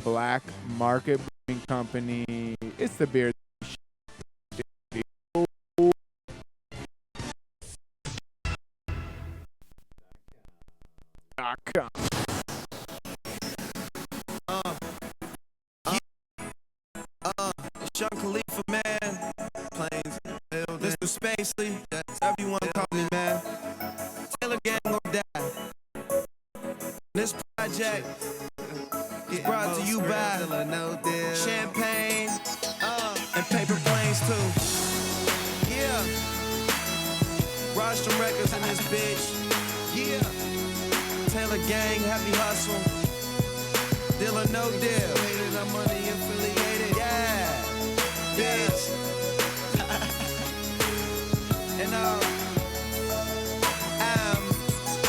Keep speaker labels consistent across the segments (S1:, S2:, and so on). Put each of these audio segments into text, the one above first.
S1: Black Market Brewing Company. It's the beer.
S2: Sean Khalifa, man. Planes, Mr. Spacely, whatever you want to call me, man. Taylor Gang or die. This project is brought to you by champagne and paper planes too. Yeah, Rostrum Records in this bitch. Yeah, Taylor Gang, Happy Hustle. Deal or no deal. Hated our money affiliated. Yeah, bitch. And I'm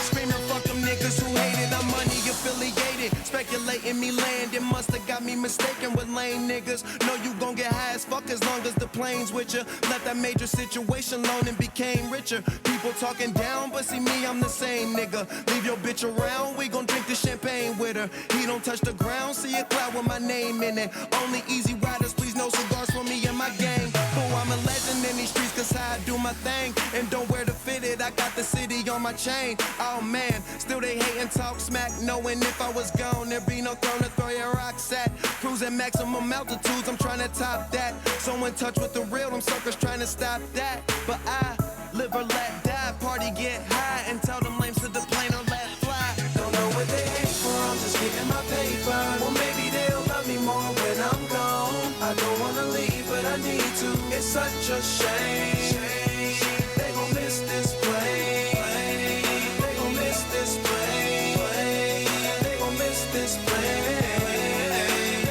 S2: screaming, fuck them niggas who hated our money affiliated. Speculating me land, it must have got me mistaken with lame niggas. Know you gon' get high as fuck as long as the plane's with ya. Left that major situation alone and became richer. People talking down, but see me, I'm the same nigga. Leave your bitch around, we gon' drink the champagne with her. He don't touch the ground, see a cloud with my name in it. Only easy riders, please no cigars for me and my gang. Fool, I'm a legend in these streets cause how I do my thing. And don't wear the fitted, I got the city on my chain. Oh man, still they hate and talk smack, knowing if I was gone, there'd be no throne to throw your rocks at. Cruising maximum altitudes, I'm trying to top that. So in touch with the real, them suckers trying to stop that. But I live or let die, party get high, and tell them lames to the plane or let fly. Don't know what they hate for, I'm just getting my paper. Well, maybe they'll love me more when I'm gone. I don't wanna leave, but I need to. It's such a shame. They gon' miss this plane. They gon' miss this plane. They gon' miss this plane. They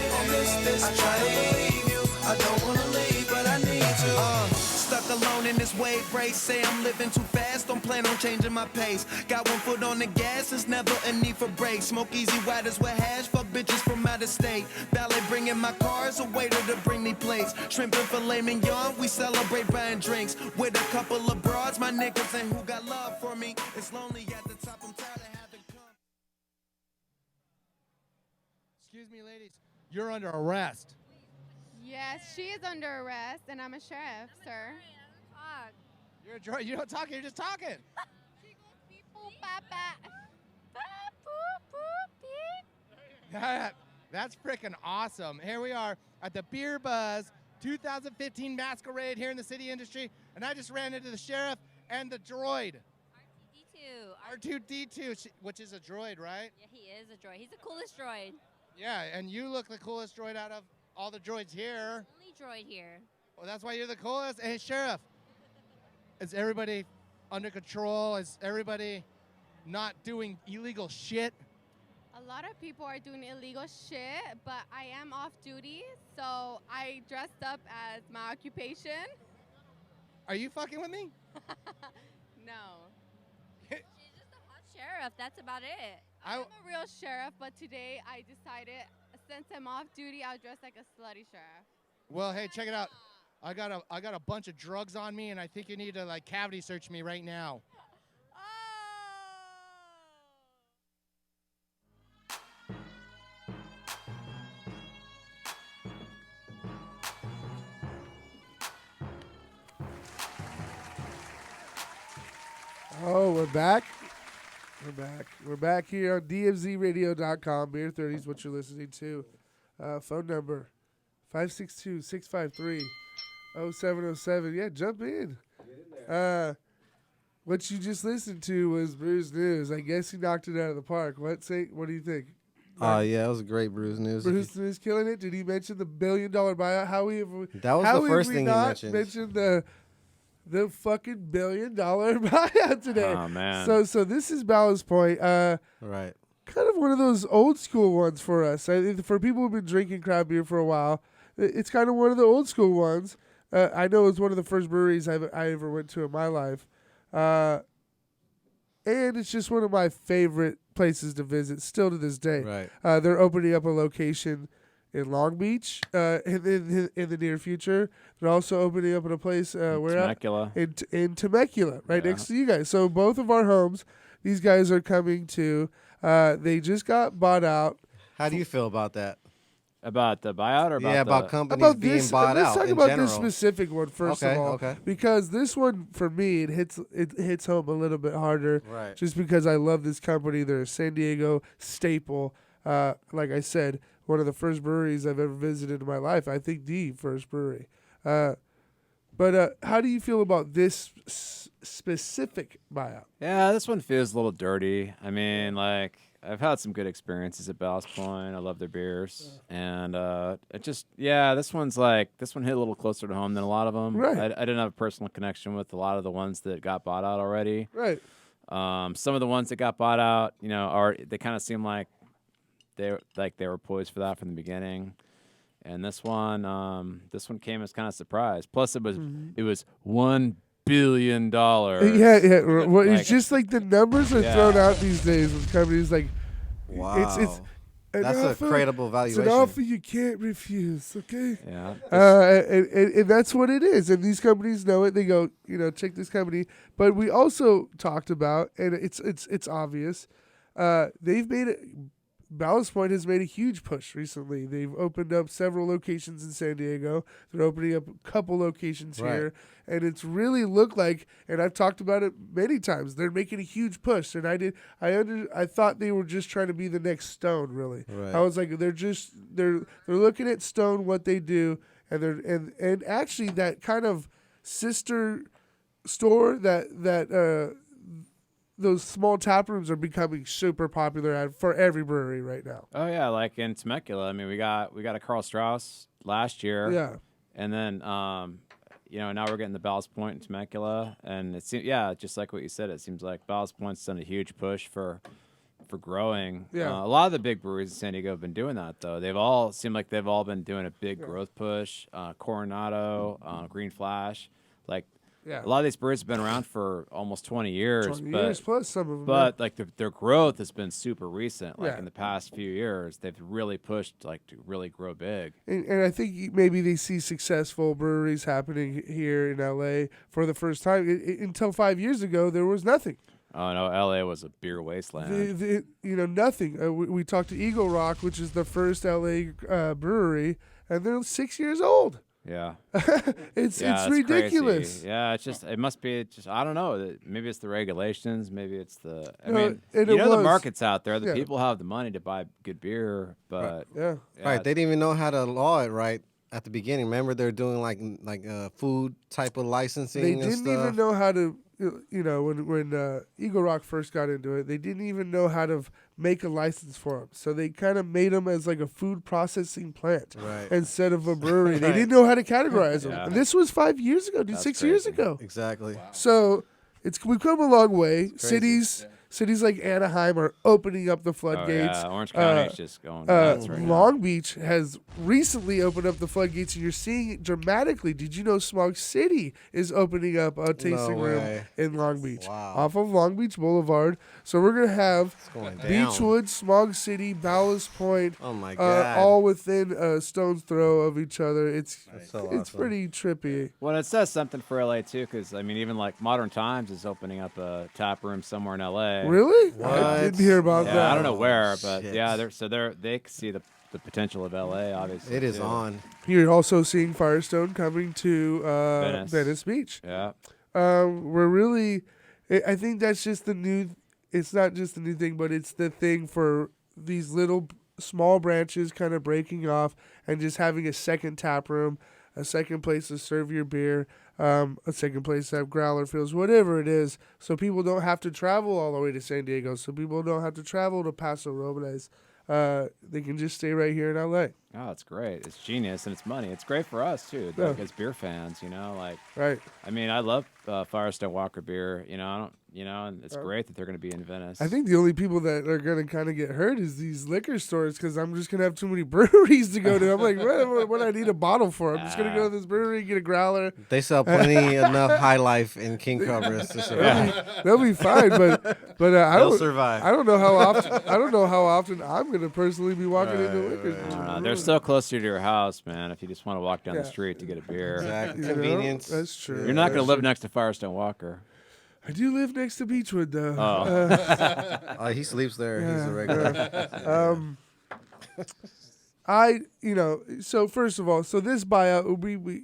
S2: gon' miss this plane. I try to believe you, I don't wanna leave, but I need to. Stuck alone in this wave race, say I'm living too fast, don't plan on changing my pace. Got one foot on the gas, there's never a need for brakes. Smoke easy riders with hash, fuck bitches from out of state. Ballet bringing my cars, a waiter to bring me plates. Shrimp and filet mignon, we celebrate buying drinks. With a couple of broads, my niggas ain't who got love for me. It's lonely at the top, I'm tired of having come.
S3: Excuse me, ladies, you're under arrest.
S4: Yes, she is under arrest, and I'm a sheriff, sir.
S3: You're a droid. You don't talk, you're just talking. That's freaking awesome. Here we are at the Beer Buzz 2015 Masquerade here in the city industry, and I just ran into the sheriff and the droid. R2D2, which is a droid, right?
S5: Yeah, he is a droid. He's the coolest droid.
S3: Yeah, and you look the coolest droid out of all the droids here.
S5: Only droid here.
S3: Well, that's why you're the coolest. Hey, Sheriff, is everybody under control? Is everybody not doing illegal shit?
S4: A lot of people are doing illegal shit, but I am off duty, so I dressed up as my occupation.
S3: Are you fucking with me?
S4: No.
S5: She's just a hot sheriff. That's about it.
S4: I'm a real sheriff, but today I decided, since I'm off duty, I'll dress like a slutty sheriff.
S3: Well, hey, check it out. I got a bunch of drugs on me, and I think you need to like cavity search me right now.
S6: Oh, we're back. We're back here on DMZRadio.com. Beer 30 is what you're listening to. Phone number 562-653-0707. Yeah, jump in. What you just listened to was Brews News. I guess he knocked it out of the park. What do you think?
S7: Yeah, it was a great Brews News.
S6: Bruce News killing it. Did he mention the $1 billion buyout?
S7: That was the first thing he mentioned.
S6: Mentioned the fucking $1 billion buyout today.
S1: Oh man.
S6: So this is Ballast Point.
S7: Right.
S6: Kind of one of those old school ones for us. For people who've been drinking craft beer for a while, it's kind of one of the old school ones. I know it's one of the first breweries I ever went to in my life. And it's just one of my favorite places to visit still to this day.
S7: Right.
S6: They're opening up a location in Long Beach in the near future. They're also opening up in a place
S1: Temecula.
S6: In Temecula, right next to you guys. So both of our homes, these guys are coming to. They just got bought out.
S7: How do you feel about that?
S8: About the buyout or about
S7: about
S8: the,
S7: companies being bought
S6: let's
S7: out
S6: talk
S7: in
S6: about
S7: general.
S6: this specific one first of all, because this one for me it hits home a little bit harder,
S7: Right.
S6: just because I love this company. They're a San Diego staple. Like I said, one of the first breweries I've ever visited in my life. I think the first brewery. But how do you feel about this specific buyout?
S8: Yeah, this one feels a little dirty. I mean, like, I've had some good experiences at Ballast Point. I love their beers. And this one hit a little closer to home than a lot of them.
S6: Right.
S8: I didn't have a personal connection with a lot of the ones that got bought out already.
S6: Right.
S8: Some of the ones that got bought out, they kind of seem like they were poised for that from the beginning. And this one came as kind of surprise. Plus, it was $1 billion.
S6: Yeah. Well, it's just like the numbers are thrown out these days with companies like.
S7: Wow.
S6: It's
S7: that's a credible valuation.
S6: It's an offer you can't refuse. Okay.
S8: Yeah.
S6: And that's what it is. And these companies know it. They go, check this company. But we also talked about, and it's obvious. Ballast Point has made a huge push recently. They've opened up several locations in San Diego. They're opening up a couple locations here. And it's really looked like, and I've talked about it many times, they're making a huge push. And I thought they were just trying to be the next Stone, really. Right. I was like, they're looking at Stone, what they do, and actually that kind of sister store that those small tap rooms are becoming super popular for every brewery right now.
S8: Oh yeah, like in Temecula. I mean, we got a Karl Strauss last year.
S6: Yeah.
S8: And then now we're getting the Ballast Point in Temecula, and just like what you said, it seems like Ballast Point's done a huge push for growing.
S6: Yeah.
S8: A lot of the big breweries in San Diego have been doing that though. They've all been doing a big growth push. Coronado, Green Flash, like.
S6: Yeah.
S8: A lot of these breweries have been around for almost 20 years.
S6: 20 years plus some of them.
S8: But like their growth has been super recent. Like in the past few years, they've really pushed to really grow big.
S6: And I think maybe they see successful breweries happening here in LA for the first time. Until 5 years ago, there was nothing.
S8: Oh no, LA was a beer wasteland.
S6: Nothing. We talked to Eagle Rock, which is the first LA brewery, and they're 6 years old.
S8: Yeah.
S6: It's ridiculous.
S8: Crazy. Yeah, it must be I don't know. Maybe it's the regulations. Maybe it's the.
S6: The
S8: market's out there. The people have the money to buy good beer, but
S6: right.
S7: Right. They didn't even know how to law it right at the beginning. Remember, they're doing like food type of licensing.
S6: They
S7: and
S6: didn't
S7: stuff.
S6: even know how to. When Eagle Rock first got into it, they didn't even know how to make a license for them. So they kind of made them as like a food processing plant instead of a brewery. They didn't know how to categorize them. And this was 5 years ago, 6 years ago.
S7: Exactly.
S6: Wow. So we've come a long way. Cities like Anaheim are opening up the floodgates.
S8: Oh, yeah. Orange County's just going nuts right now.
S6: Long Beach has recently opened up the floodgates, and you're seeing it dramatically. Did you know Smog City is opening up a tasting room in Long Beach off of Long Beach Boulevard? So we're going to have Beechwood, Smog City, Ballast Point,
S7: oh my God.
S6: All within a stone's throw of each other. It's
S7: awesome.
S6: pretty trippy.
S8: Well, it says something for LA too, because I mean, even like Modern Times is opening up a tap room somewhere in LA.
S6: Really?
S7: What?
S6: I didn't hear about that.
S8: I don't know where, but they see the potential of LA. Obviously,
S7: it is on.
S6: You're also seeing Firestone coming to Venice Beach.
S8: Yeah.
S6: We're really, I think that's just the new. It's not just the new thing, but it's the thing for these little small branches kind of breaking off and just having a second tap room, a second place to serve your beer, a second place to have growler fills, whatever it is, so people don't have to travel all the way to San Diego, so people don't have to travel to Paso Robles. They can just stay right here in LA.
S8: Oh, it's great. It's genius, and it's money. It's great for us, too, like as beer fans,
S6: Right.
S8: I mean, I love Firestone Walker beer, and it's great that they're going to be in Venice.
S6: I think the only people that are going to kind of get hurt is these liquor stores, because I'm just going to have too many breweries to go to. I'm like, what do I need a bottle for? I'm just going to go to this brewery, get a growler.
S7: They sell plenty enough High Life and King Cobras to survive.
S6: They'll be fine, but
S7: they'll survive.
S6: I don't know how often I'm going to personally be walking into liquor stores.
S8: They're so close to your house, man. If you just want to walk down the street to get a beer,
S7: exactly. Convenience.
S6: That's true.
S8: You're not going to live next to Firestone Walker.
S6: I do live next to Beechwood, though.
S8: Oh,
S7: he sleeps there. He's a regular.
S6: So first of all, so this buyout,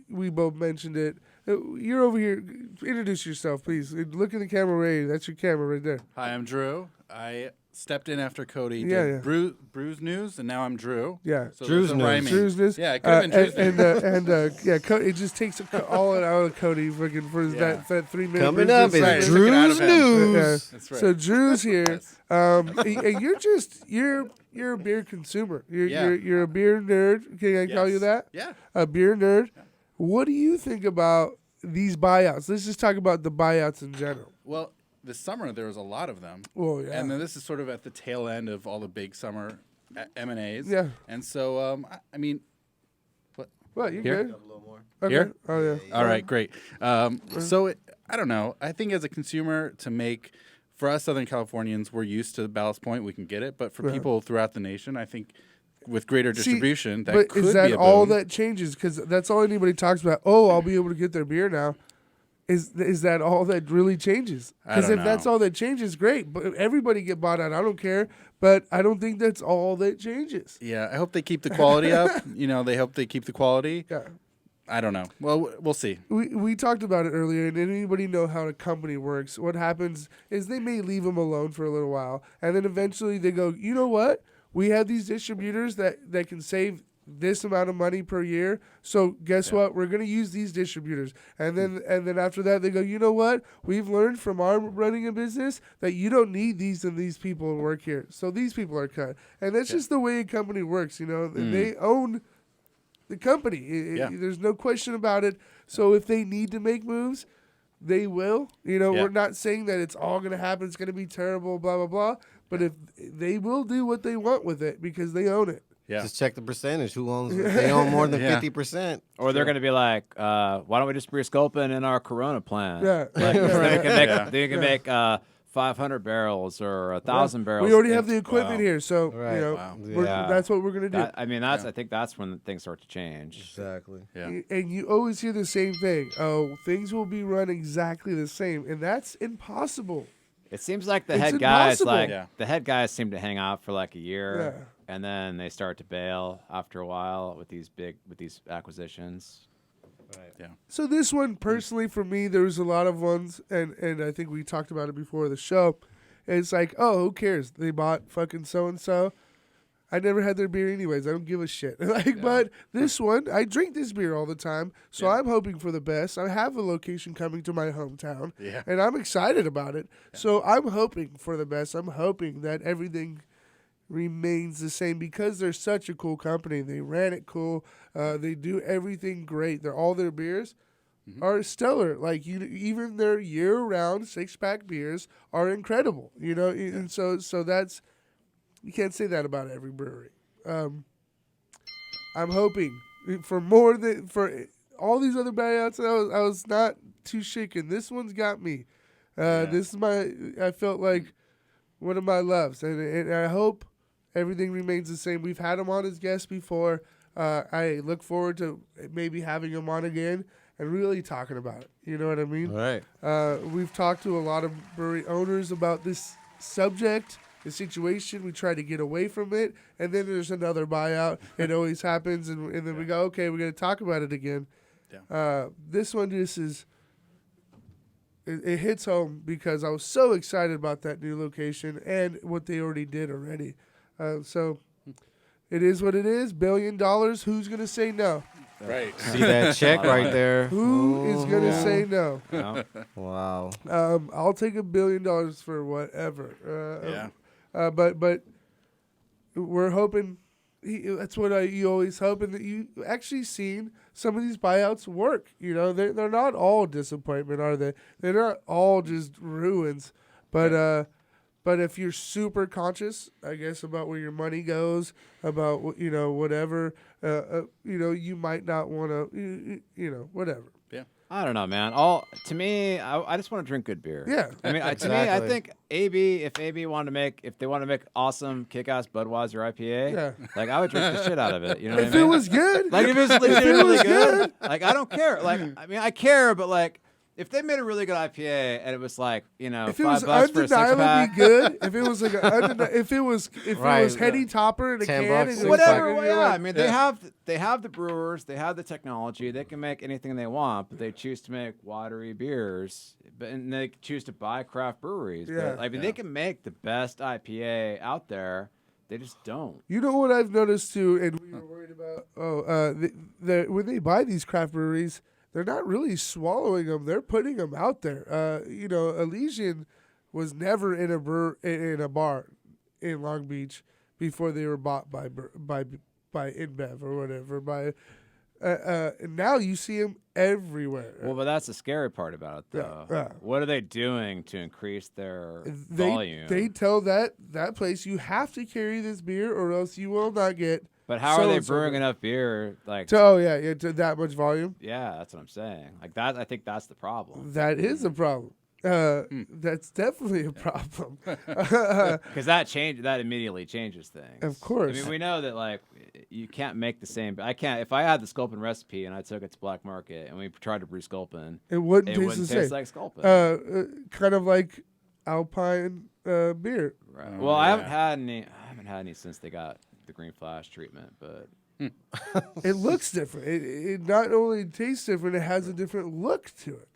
S6: we both mentioned it. You're over here. Introduce yourself, please. Look in the camera, Ray. That's your camera right there.
S9: Hi, I'm Drew. I stepped in after Cody
S6: Yeah,
S9: did
S6: yeah.
S9: Brews News, and now I'm Drew.
S6: Yeah.
S9: So
S7: Drew's
S9: there's a
S7: News.
S9: rhyming.
S6: Drew's this.
S9: Yeah, it could have been Drew's News.
S6: It just takes all it out of Cody freaking for
S9: Yeah.
S6: that 3 minute.
S7: Coming up is
S9: Right, took it out of
S7: Drew's
S9: him.
S7: News.
S9: That's right.
S6: So Drew's here.
S9: Yes.
S6: And you're a beer consumer.
S9: Yeah.
S6: You're a beer nerd. Can I call you
S9: Yes.
S6: that?
S9: Yeah.
S6: A beer nerd. What do you think about these buyouts? Let's just talk about the buyouts in general.
S9: Well, this summer there was a lot of them.
S6: Well, yeah.
S9: And then this is sort of at the tail end of all the big summer M&As.
S6: Yeah.
S9: And so, I mean,
S6: What, you
S9: Here?
S6: good? Okay.
S9: Here?
S6: Oh, yeah.
S9: all right, great. So I don't know. I think as a consumer, for us Southern Californians, we're used to Ballast Point. We can get it. But for
S6: Yeah.
S9: people throughout the nation, I think with greater
S6: See,
S9: distribution, that
S6: but
S9: could
S6: is that
S9: be a
S6: all
S9: boom.
S6: that changes? Because that's all anybody talks about. Oh, I'll be able to get their beer now. Is that all that really changes?
S9: I
S6: Because
S9: don't
S6: if that's
S9: know.
S6: all that changes, great. But everybody get bought out. I don't care. But I don't think that's all that changes.
S9: Yeah, I hope they keep the quality up. They hope they keep the quality.
S6: Yeah.
S9: I don't know. Well, we'll see.
S6: We talked about it earlier, and anybody know how a company works? What happens is they may leave them alone for a little while, and then eventually they go, you know what? We have these distributors that can save this amount of money per year. So guess what? We're going to use these distributors. And then after that, they go, you know what? We've learned from our running a business that you don't need these and these people to work here. So these people are cut. And that's just the way a company works. They own the company. There's no question about it. So if they need to make moves, they will. We're not saying that it's all going to happen. It's going to be terrible, blah, blah, blah. But if they will do what they want with it because they own it.
S9: Yeah.
S7: Just check the percentage. Who owns it? They own more than 50%.
S8: Or they're going to be like, why don't we just brew Sculpin in our Corona plant?
S6: Yeah.
S8: Like, they can make 500 barrels or 1,000 barrels.
S6: We already have the equipment here, so
S7: Right.
S9: Wow.
S6: that's what we're gonna do.
S8: I think that's when things start to change.
S7: Exactly.
S9: Yeah.
S6: And you always hear the same thing. Oh, things will be run exactly the same, and that's impossible.
S8: It seems like the
S6: It's
S8: head guys,
S6: impossible.
S8: the head guys seem to hang out for like a year,
S6: Yeah.
S8: and then they start to bail after a while with these acquisitions.
S7: Right.
S9: Yeah.
S6: So this one, personally, for me, there was a lot of ones, and I think we talked about it before the show. It's like, oh, who cares? They bought fucking so and so. I never had their beer anyways. I don't give a shit. But this one, I drink this beer all the time, so I'm hoping for the best. I have a location coming to my hometown, and I'm excited about it. Yeah. So I'm hoping for the best. I'm hoping that everything remains the same because they're such a cool company. They ran it cool. They do everything great. All their beers are stellar. Like even their year-round 6-pack beers are incredible. And so that's. You can't say that about every brewery. I'm hoping for more than for all these other buyouts. I was not too shaken. This one's got me. This is I felt like one of my loves, and I hope everything remains the same. We've had him on as guests before. I look forward to maybe having him on again and really talking about it. You know what I mean?
S7: Right.
S6: We've talked to a lot of brewery owners about this subject. The situation, we try to get away from it, and then there's another buyout. It always happens, and then we go, okay, we're going to talk about it again.
S9: Yeah.
S6: This one just it hits home because I was so excited about that new location and what they already did already. So it is what it is. $1 billion. Who's going to say no?
S9: Right.
S7: See that check right there?
S6: Who is going to say no?
S8: No?
S7: Wow.
S6: I'll take $1 billion for whatever. But we're hoping. That's what you always hope, and that you actually seen some of these buyouts work. They're not all disappointment, are they? They're not all just ruins. But if you're super conscious, I guess, about where your money goes, about whatever, you might not want to, whatever.
S9: Yeah.
S8: I don't know, man. To me, I just want to drink good beer.
S6: Yeah.
S8: I mean, to me, I think if they want to make awesome, kick-ass Budweiser IPA, like I would drink the shit out of it. You know what I
S6: If
S8: mean?
S6: it was good,
S8: Like if it was legitimately good, like I don't care. Like I mean, I care, but like if they made a really good IPA and it was like, you know,
S6: If it was
S8: $5 for a six
S6: undeniably
S8: pack,
S6: good, if it was like if it was
S7: Right,
S6: heady topper in a
S7: 10
S6: can,
S7: bucks,
S6: and it
S7: six
S6: was
S8: whatever.
S6: fucking-
S8: Well,
S6: you're
S8: yeah,
S6: like,
S8: I mean, they have the brewers, they have the technology, they can make anything they want, but they choose to make watery beers, and they choose to buy craft breweries.
S6: Yeah.
S8: But, I mean, they can make the best IPA out there. They just don't.
S6: You know what I've noticed too, and we were worried about. When they buy these craft breweries, they're not really swallowing them; they're putting them out there. Elysian was never in a bar in Long Beach before they were bought by InBev or whatever. And now you see them everywhere.
S8: Well, but that's the scary part about it, though.
S6: Yeah.
S8: What are they doing to increase their volume?
S6: They tell that place you have to carry this beer or else you will not get.
S8: But how are they
S6: so-and-so
S8: brewing
S6: beer.
S8: enough beer? Like,
S6: To that much volume.
S8: yeah, that's what I'm saying. Like that, I think that's the problem.
S6: That is a problem. That's definitely a problem.
S8: Because that immediately changes things.
S6: Of course.
S8: I mean, we know that like you can't make the same. I can't. If I had the Sculpin recipe and I took it to Black Market and we tried to brew Sculpin,
S6: It wouldn't
S8: it
S6: taste
S8: wouldn't
S6: the
S8: taste
S6: same.
S8: like Sculpin.
S6: Kind of like Alpine beer.
S8: Right. Well, I haven't had any since they got the green flash treatment, but
S6: It looks different. It not only tastes different, it has a different look to it.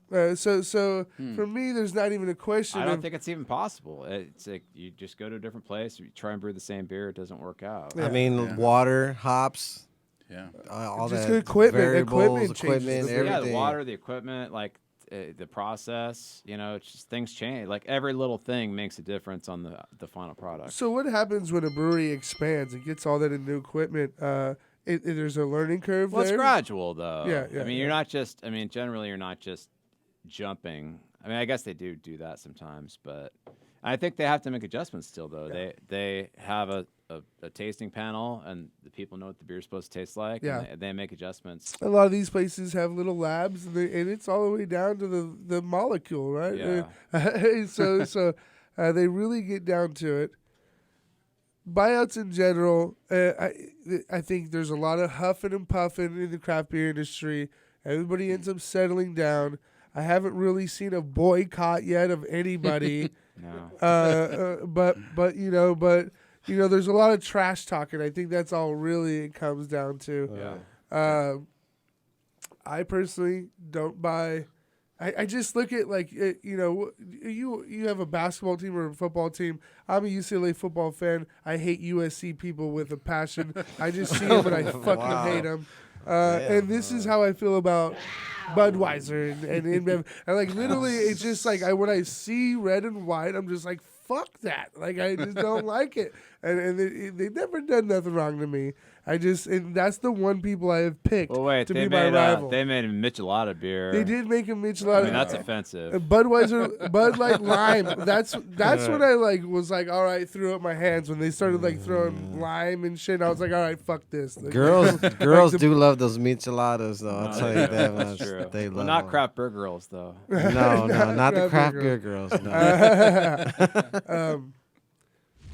S6: For me, there's not even a question.
S8: I don't think it's even possible. It's like you just go to a different place, you try and brew the same beer, it doesn't work out.
S6: Yeah.
S7: I mean, water, hops,
S9: Yeah.
S7: all
S6: Just
S7: that
S6: equipment
S7: variables,
S6: changes
S7: equipment,
S6: the-
S7: everything.
S8: Yeah, the water, the equipment, like the process. You know, it's just things change. Like every little thing makes a difference on the final product.
S6: So what happens when a brewery expands? It gets all that in new equipment. There's a learning curve
S8: Well,
S6: there.
S8: it's gradual though.
S6: Yeah,
S8: I mean, you're not just. I mean, generally, you're not just jumping. I mean, I guess they do that sometimes, but I think they have to make adjustments still. Though they have a tasting panel, and the people know what the beer's supposed to taste like.
S6: Yeah.
S8: and they make adjustments.
S6: A lot of these places have little labs, and it's all the way down to the molecule, right?
S8: Yeah.
S6: So they really get down to it. Buyouts in general, I think there's a lot of huffing and puffing in the craft beer industry. Everybody ends up settling down. I haven't really seen a boycott yet of anybody.
S8: No.
S6: But there's a lot of trash talking. I think that's all really it comes down to.
S8: Yeah.
S6: I personally don't buy. I just look at you have a basketball team or a football team. I'm a UCLA football fan. I hate USC people with a passion. I just see them and I fucking hate them. And this is how I feel about Budweiser and InBev. And like literally, it's just like when I see red and white, I'm just like, fuck that. Like I just don't like it. And they've never done nothing wrong to me. And that's the one people I have picked
S8: Well, wait.
S6: to
S8: They
S6: be my
S8: made
S6: rival.
S8: they made a Michelada beer.
S6: They did make a Michelada.
S8: I mean, that's offensive.
S6: Budweiser, Bud Light Lime. That's when I was like, all right, threw up my hands when they started like throwing lime and shit. I was like, all right, fuck this. Like,
S7: Girls do love those micheladas, though. I'll tell you that much.
S8: True.
S7: They
S8: Well,
S7: love
S8: not
S7: them.
S8: craft beer girls though.
S7: No, not the
S6: craft
S7: craft
S6: beer
S7: beer girls. No.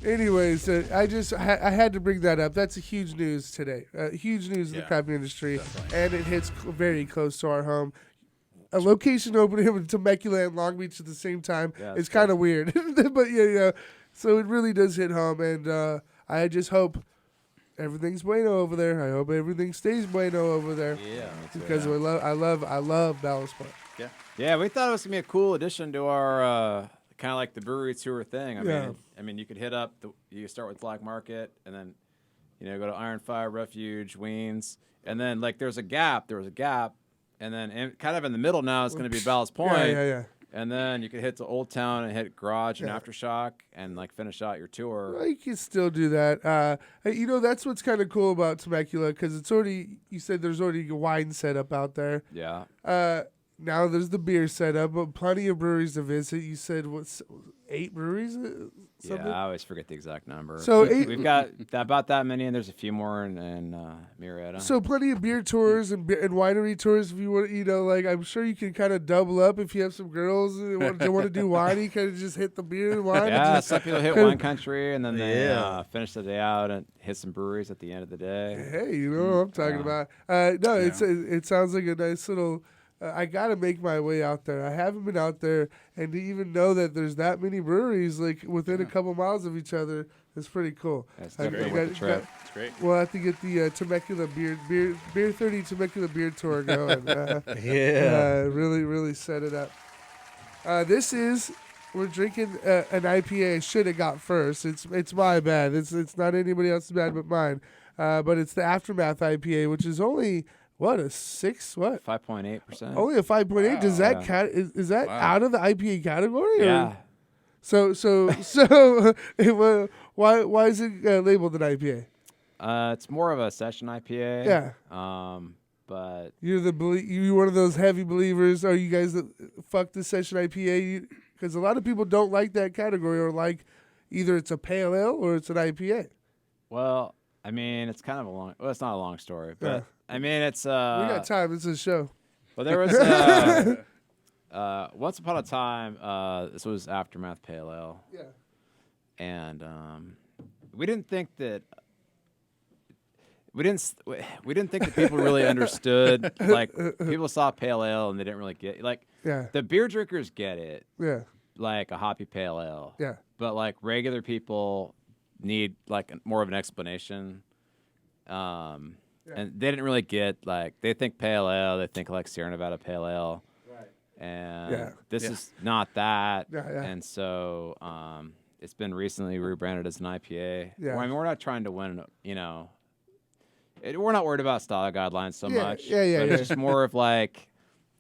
S6: Anyways, I had to bring that up. That's a huge news today. Huge news in the craft beer industry, and it hits very close to our home. A location opening in Temecula and Long Beach at the same time
S8: Yeah,
S6: is kind of weird, but so it really does hit home. And I just hope everything's bueno over there. I hope everything stays bueno over there
S8: Yeah, me too.
S6: because I love Ballast Point.
S8: Yeah, we thought it was gonna be a cool addition to our kind of like the brewery tour thing. I mean, you could hit up you start with Black Market, and then go to Iron Fire, Refuge, Weens, and then like there was a gap, and then kind of in the middle now it's gonna be Ballast Point.
S6: Yeah.
S8: And then you could hit to Old Town and hit Garage and Aftershock and like finish out your tour.
S6: Well, you can still do that. That's what's kind of cool about Temecula because it's already. You said there's already a wine setup out there.
S8: Yeah.
S6: Now there's the beer setup, but plenty of breweries to visit. You said 8 breweries?
S8: Yeah, I always forget the exact number.
S6: So
S8: we've got about that many, and there's a few more in Murrieta.
S6: So plenty of beer tours and winery tours. If you want, I'm sure you can kind of double up if you have some girls that want to do wine. You kind of just hit the beer and wine.
S8: Yeah,
S6: and
S8: some people hit Wine Country, and then they finish the day out and hit some breweries at the end of the day.
S6: Hey, you know what I'm talking about. No, it sounds like a nice little I got to make my way out there. I haven't been out there, and to even know that there's that many breweries like within a couple miles of each other is pretty cool.
S8: That's
S6: I-
S8: definitely
S6: I
S8: worth the
S6: got-
S8: trip.
S9: It's great.
S6: We'll have to get the Temecula beer 30 Temecula beer tour going.
S7: Yeah.
S6: Really set it up. We're drinking an IPA. I should have got first. It's my bad. It's not anybody else's bad but mine. But it's the Aftermath IPA, which is only a 6 what?
S8: 5.8%.
S6: Only a 5.8. Does that
S8: Yeah.
S6: count? Is that
S9: Wow.
S6: out of the IPA category? or-
S8: Yeah.
S6: So why is it labeled an IPA?
S8: It's more of a session IPA.
S6: Yeah.
S8: But
S6: You one of those heavy believers? Are you guys that fuck the session IPA? Because a lot of people don't like that category, or like either it's a pale ale or it's an IPA.
S8: well, I mean, it's kind of a long. Well, it's not a long story, but
S6: Yeah.
S8: I mean, it's
S6: We got time. It's a show.
S8: Well, there was once upon a time. This was Aftermath Pale Ale,
S6: Yeah.
S8: and we didn't think that. We didn't think that people really understood. Like people saw pale ale and they didn't really get like
S6: Yeah.
S8: the beer drinkers get it,
S6: Yeah.
S8: like a hoppy pale ale.
S6: Yeah.
S8: But like regular people need like more of an explanation. And they didn't really get like they think pale ale, they think like Sierra Nevada pale ale.
S6: Right.
S8: And
S6: Yeah.
S8: this
S9: Yeah.
S8: is not that.
S6: Yeah, yeah.
S8: And so it's been recently rebranded as an IPA.
S6: Yeah.
S8: Well, I mean, we're not trying to win, we're not worried about style guidelines so much.
S6: Yeah,
S8: But
S6: yeah.
S8: it's just more of like,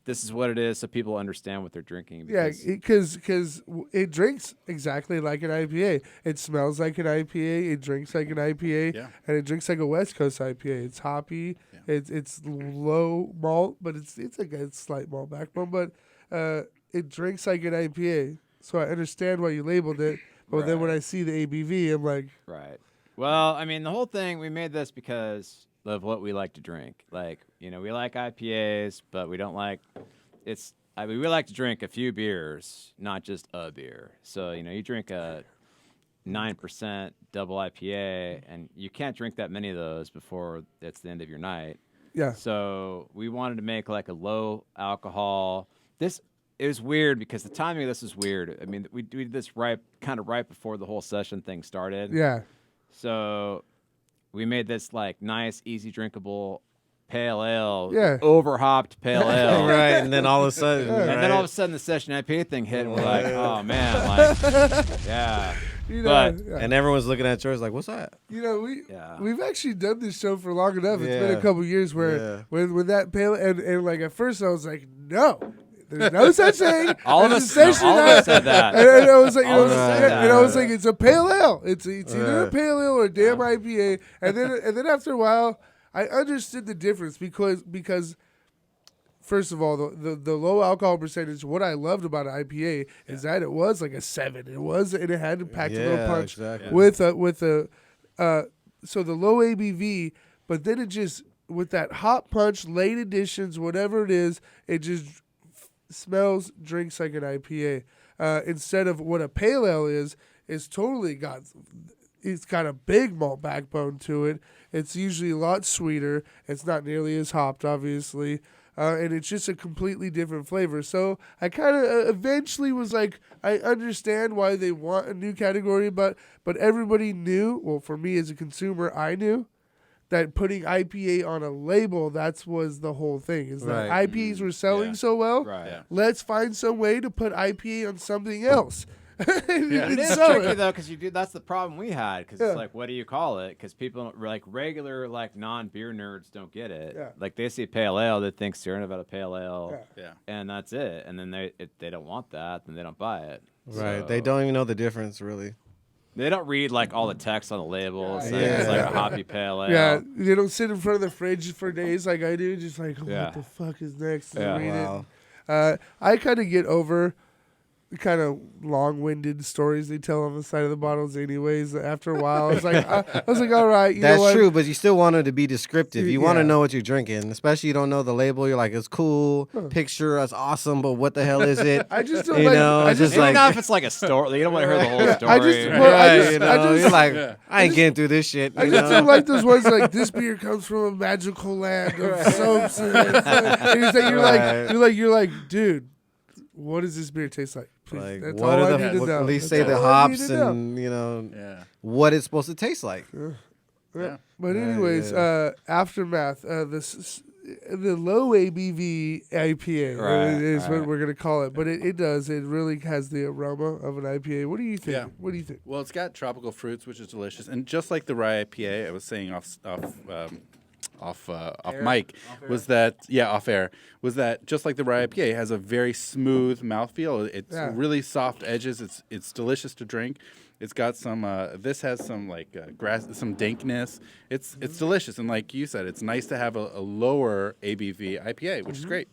S8: this is what it is so people understand what they're drinking.
S6: Yeah,
S8: Because
S6: because it drinks exactly like an IPA. It smells like an IPA. It drinks like an IPA,
S9: Yeah.
S6: and it drinks like a West Coast IPA. It's hoppy.
S9: Yeah.
S6: It's low malt, but it's like a slight malt backbone. But it drinks like an IPA, so I understand why you labeled it. But then when I see the ABV, I'm like,
S8: Right. Well, I mean, the whole thing, we made this because of what we like to drink. Like, we like IPAs, but we don't like we like to drink a few beers, not just a beer. So, you drink a 9% double IPA, and you can't drink that many of those before it's the end of your night.
S6: yeah,
S8: So we wanted to make like a low alcohol. It was weird because the timing of this is weird. I mean, we did this right before the whole session thing started.
S6: yeah,
S8: So we made this like nice, easy drinkable pale ale.
S6: Yeah.
S8: Over hopped pale ale.
S7: Right, and then all of a sudden,
S8: And then all of a sudden the session IPA thing hit, and we're like, oh man, like, yeah. But-
S6: yeah.
S7: and everyone's looking at yours like, "What's that?"
S8: Yeah.
S6: We've actually done this show for long enough. It's been
S7: Yeah.
S6: a couple years where
S7: Yeah.
S6: when that pale and like at first I was like, no. There's no such thing.
S8: All of
S6: There's
S8: us-
S6: a session
S8: all of us
S6: IPA.
S8: said that.
S6: And I was like,
S8: All of us said that.
S6: and I was like, it's a pale ale. It's either a pale ale or a damn IPA. And then after a while, I understood the difference because first of all, the low alcohol percentage. What I loved about an IPA is that it was like a 7. And it had to pack a little
S7: Yeah,
S6: punch
S7: exactly.
S6: with a so the low ABV, but then it just with that hot punch, late additions, whatever it is, it just smells, drinks like an IPA. Instead of what a pale ale is totally it's got a big malt backbone to it. It's usually a lot sweeter. It's not nearly as hopped, obviously. And it's just a completely different flavor. So I kind of eventually was like, I understand why they want a new category, but everybody knew, well, for me as a consumer, I knew that putting IPA on a label, was the whole thing. Is that
S7: Right.
S6: IPAs were selling
S9: Yeah.
S6: so well?
S8: Right.
S9: Yeah.
S6: Let's find some way to put IPA on something else.
S8: It is
S6: So-
S8: tricky though, because that's the problem we had. Because
S6: Yeah.
S8: it's like, what do you call it? Because people like regular like non-beer nerds don't get it.
S6: Yeah.
S8: Like they see pale ale, they think Sierra Nevada pale ale,
S6: Yeah.
S9: Yeah.
S8: and that's it. And then they don't want that, then they don't buy it.
S7: Right,
S8: So-
S7: they don't even know the difference really.
S8: They don't read like all the text on the label. It's like,
S7: Yeah.
S8: it's like a hoppy pale ale.
S6: Yeah, they don't sit in front of the fridge for days like I do, just like,
S8: Yeah.
S6: what the fuck is next? And
S8: Yeah.
S6: read it.
S7: Wow.
S6: I kind of get over kind of long-winded stories they tell on the side of the bottles anyways. After a while, I was like, all right, you know
S7: That's
S6: what?
S7: true, but you still want it to be descriptive. You want to
S6: Yeah.
S7: know what you're drinking, especially you don't know the label. You're like, it's cool, picture, it's awesome, but what the hell is it?
S6: I just don't
S7: You
S6: like.
S7: know,
S6: I
S7: it's
S6: just
S7: just
S8: Even
S7: like,
S8: if it's like a story, you don't want to hear the whole story.
S6: I just- well,
S7: right,
S6: just-
S7: you know,
S6: I just-
S7: you're like,
S9: Yeah.
S7: I ain't getting through this shit.
S6: I
S7: You
S6: just
S7: know?
S6: don't like those ones like this beer comes from a magical land of soaps. And it's like, you're like, dude, what does this beer taste like? Please,
S7: Like,
S6: that's
S7: what
S6: all
S7: are
S6: I
S7: the,
S6: need to
S7: what-
S6: know.
S7: at least
S6: That's
S7: say the
S6: all I need
S7: hops
S6: to know.
S7: and, you know,
S9: Yeah.
S7: what it's supposed to taste like.
S6: Yeah. But anyways,
S7: yeah.
S6: Aftermath, the low ABV IPA is what we're gonna call it. But it does. It really has the aroma of an IPA. What do you think?
S9: Yeah.
S6: What do you think?
S9: Well, it's got tropical fruits, which is delicious, and just like the rye IPA, I was saying off mic, was that off air, was that just like the rye IPA, it has a very smooth mouthfeel. It's really soft edges. It's delicious to drink. It's got some. This has some like grass, some dankness. It's delicious, and like you said, it's nice to have a lower ABV IPA, which is great.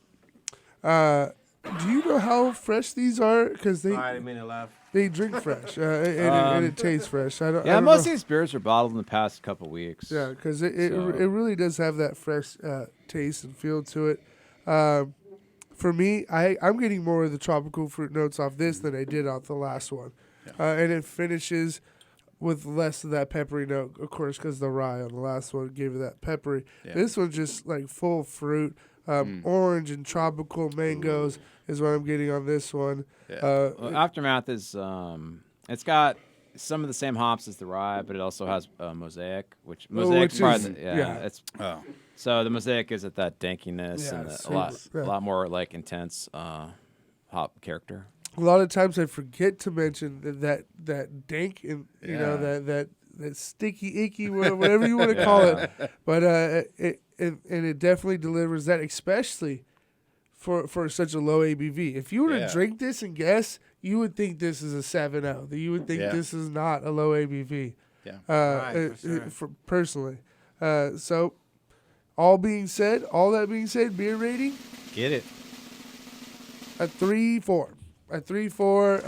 S6: Do you know how fresh these are? Because they
S7: I didn't mean to laugh.
S6: they drink fresh and it tastes fresh. I don't
S8: Yeah,
S6: know.
S8: most of these beers are bottled in the past couple weeks.
S6: Yeah, because it
S8: So-
S6: really does have that fresh taste and feel to it. For me, I'm getting more of the tropical fruit notes off this than I did off the last one. And it finishes with less of that peppery note, of course, because the rye on the last one gave it that peppery.
S9: Yeah.
S6: This one's just like full fruit. Orange and tropical mangoes is what I'm getting on this one.
S9: Yeah.
S8: Well, Aftermath is it's got some of the same hops as the rye, but it also has Mosaic, which Mosaic
S6: which
S8: part
S6: is-
S8: of the-
S6: yeah.
S8: it's
S9: Oh,
S8: so the Mosaic is at that dankiness and
S6: Yes,
S8: a lot
S6: yeah.
S8: a lot more like intense hop character.
S6: A lot of times I forget to mention that dank and you know that sticky icky whatever you want to call it, but it definitely delivers that, especially for such a low ABV. If you were to drink this and guess, you would think this is a 7.0. You would think this is not a low ABV.
S9: Yeah.
S7: Right, for sure.
S6: For personally, so all that being said, beer rating
S7: Get it.
S6: a 3.4. A 3.4.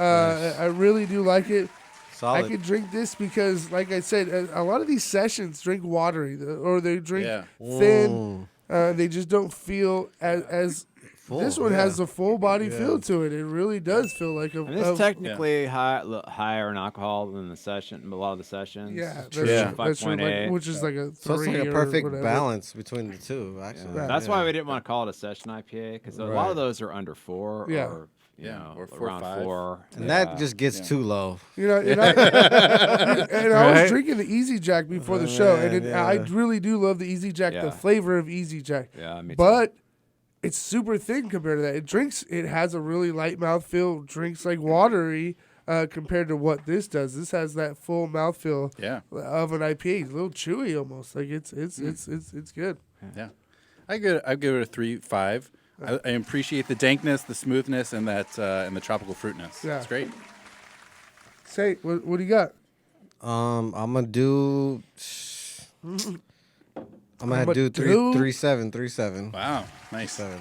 S6: I really do like it.
S7: Solid.
S6: I could drink this because, like I said, a lot of these sessions drink watery or they drink thin. They just don't feel as
S7: Full,
S6: this one
S7: yeah.
S6: has a full body feel to it. It really does feel like a.
S8: I mean, it's technically higher in alcohol than the session, a lot of the sessions.
S6: Yeah, that's
S9: true.
S6: true.
S9: Yeah.
S6: That's true.
S8: 5.8.
S6: Which is like a 3
S7: So it's like a
S6: or
S7: perfect
S6: whatever.
S7: balance between the two, actually.
S6: Yeah.
S8: That's why we didn't want to call it a session IPA because a lot of those are under 4
S6: Yeah.
S8: or you know
S9: or 4 or
S8: around
S9: 5.
S8: 4.
S7: And that just gets too low.
S6: You know, and I was
S7: Right?
S6: drinking the Easy Jack before the show, and
S7: man,
S6: I
S7: yeah.
S6: really do love the Easy Jack,
S8: Yeah.
S6: the flavor of Easy Jack.
S8: Yeah, me too.
S6: But it's super thin compared to that. It has a really light mouthfeel, drinks like watery compared to what this does. This has that full mouthfeel of an IPA. It's a little chewy almost. Like it's good.
S9: Yeah, I'd give it a 3.5. I appreciate the dankness, the smoothness, and that and the tropical fruitness.
S6: Yeah.
S9: It's great.
S6: Say, what do you got?
S7: I'm gonna do. I'm gonna
S6: I'ma
S7: do
S6: do-
S7: 3.7.
S9: Wow, nice.
S7: 7.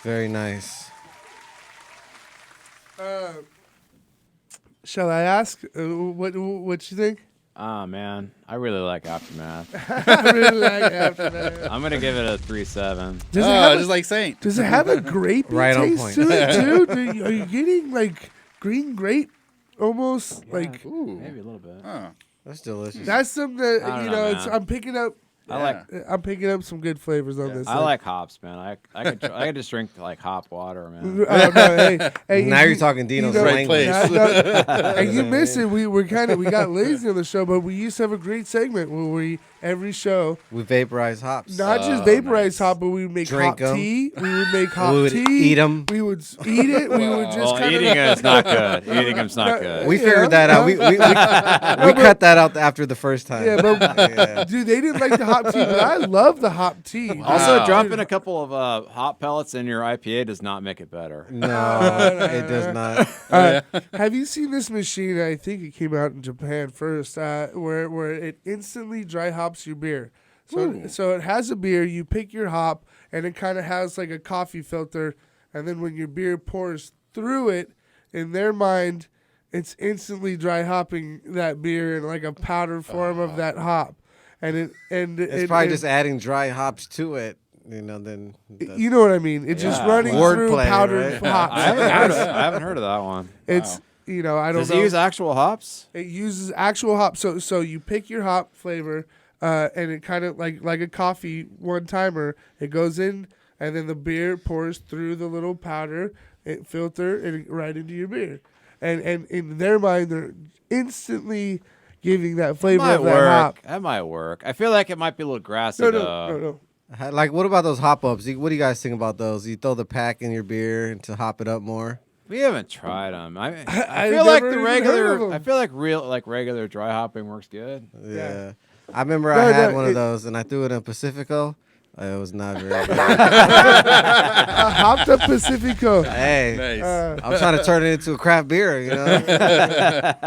S7: Very nice.
S6: Shall I ask what you think?
S8: Oh man, I really like Aftermath.
S6: I really like Aftermath.
S8: I'm gonna give it a 3.7.
S6: Does it have
S9: Just like Saint.
S6: Does it have a grapey
S7: Right on
S6: taste
S7: point.
S6: to it too? Are you getting like green grape almost? Like
S9: Ooh.
S8: Maybe a little bit.
S9: Oh.
S7: That's delicious.
S6: that's something that
S8: I don't
S6: you
S8: know,
S6: know.
S8: man.
S6: I'm picking up. I'm picking up some good flavors on this.
S8: I like hops, man. I could just drink like hop water, man.
S6: No, hey,
S7: Now you're talking Dino's
S9: Right
S7: language.
S9: place.
S6: And you missed it. We got lazy on the show, but we used to have a great segment where we every show
S7: We vaporize hops.
S6: not just vaporize
S9: nice.
S6: hop, but we would make
S7: Drink
S6: hop
S7: 'em.
S6: tea. We would make hop
S7: We would
S6: tea.
S7: eat 'em.
S6: We would eat it. We would just
S8: Well,
S6: kind
S8: eating
S6: of.
S8: it's not good. Eating them's not good.
S7: We figured that out. We cut that out after the first time.
S6: Yeah, but
S7: Yeah.
S6: dude, they didn't like the hop tea, but I love the hop tea.
S8: Also,
S9: Wow.
S8: dropping a couple of hop pellets in your IPA does not make it better.
S7: No, it does not.
S6: Have you seen this machine? I think it came out in Japan first, where it instantly dry hops your beer. So it has a beer, you pick your hop, and it kind of has like a coffee filter, and then when your beer pours through it, in their mind, it's instantly dry hopping that beer in like a powdered form of that hop, and
S7: It's probably just adding dry hops to it. Then
S6: you know what I mean. It's just running through
S7: Wordplay,
S6: powdered
S7: right?
S6: hops.
S8: I haven't heard of that one.
S6: It's I don't
S8: Does
S6: know.
S8: it use actual hops?
S6: It uses actual hops. So you pick your hop flavor, and it kind of like a coffee one timer. It goes in, and then the beer pours through the little powder, filter, and right into your beer. And in their mind, they're instantly giving that flavor of that hop.
S8: That might work. I feel like it might be a little grassy
S6: No.
S7: Like, what about those hop ups? What do you guys think about those? You throw the pack in your beer to hop it up more.
S8: We haven't tried them. I
S6: I've
S8: feel like
S6: never
S8: the
S6: even heard of
S8: regular.
S6: 'em.
S8: I feel like regular dry hopping works good.
S7: Yeah. I remember I had one of those, and I threw it in Pacifico. It was not very good.
S6: Hopped up Pacifico.
S7: Hey,
S9: Nice.
S7: I'm trying to turn it into a craft beer,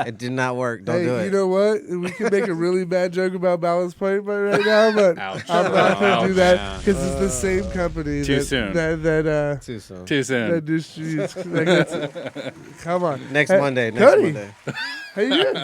S7: It did not work. Don't do it.
S6: You know what? We can make a really bad joke about Ballast Point right now, but
S9: Ouch.
S6: I'm not going to do
S8: Ouch,
S6: that
S8: man.
S6: because it's the same company.
S9: Too
S6: that,
S9: soon.
S6: That
S7: Too soon.
S9: Too soon.
S6: that distributes. Come on.
S7: Next
S6: Hey,
S7: Monday.
S6: Cody. How you doing?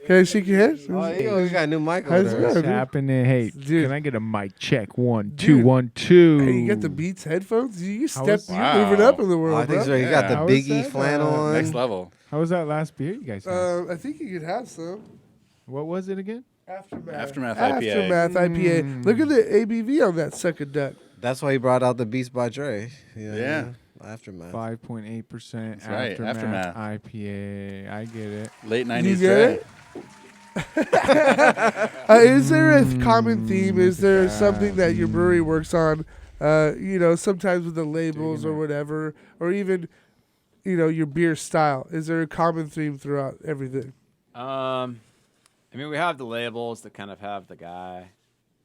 S6: Can I shake your hand?
S7: Oh, you got a new mic over
S6: How's it
S7: there.
S6: going?
S10: What's happening? Hey,
S6: Dude.
S10: can I get a mic check? 1, 2,
S6: Dude.
S10: 1, 2.
S6: Hey, you got the Beats headphones? You
S10: How was-
S6: you're moving up in the world,
S7: I think
S6: bro.
S7: so. You got the
S10: How is
S7: Biggie
S10: that?
S7: flannel on.
S9: Next level.
S10: How was that last beer you guys had?
S6: I think you could have some.
S10: What was it again?
S6: Aftermath
S9: IPA.
S6: Aftermath IPA. Look at the ABV on that sucker duck.
S7: That's why he brought out the Beast by Dre.
S9: Yeah.
S7: Aftermath.
S10: 5.8%
S9: That's right,
S10: Aftermath
S9: Aftermath.
S10: IPA. I get it.
S9: Late
S6: You
S9: 90s
S6: get
S9: Dre.
S6: it? Is there a common theme? Is there something that your brewery works on? Sometimes with the labels or whatever, or even, your beer style. Is there a common theme throughout everything?
S8: We have the labels that kind of have the guy,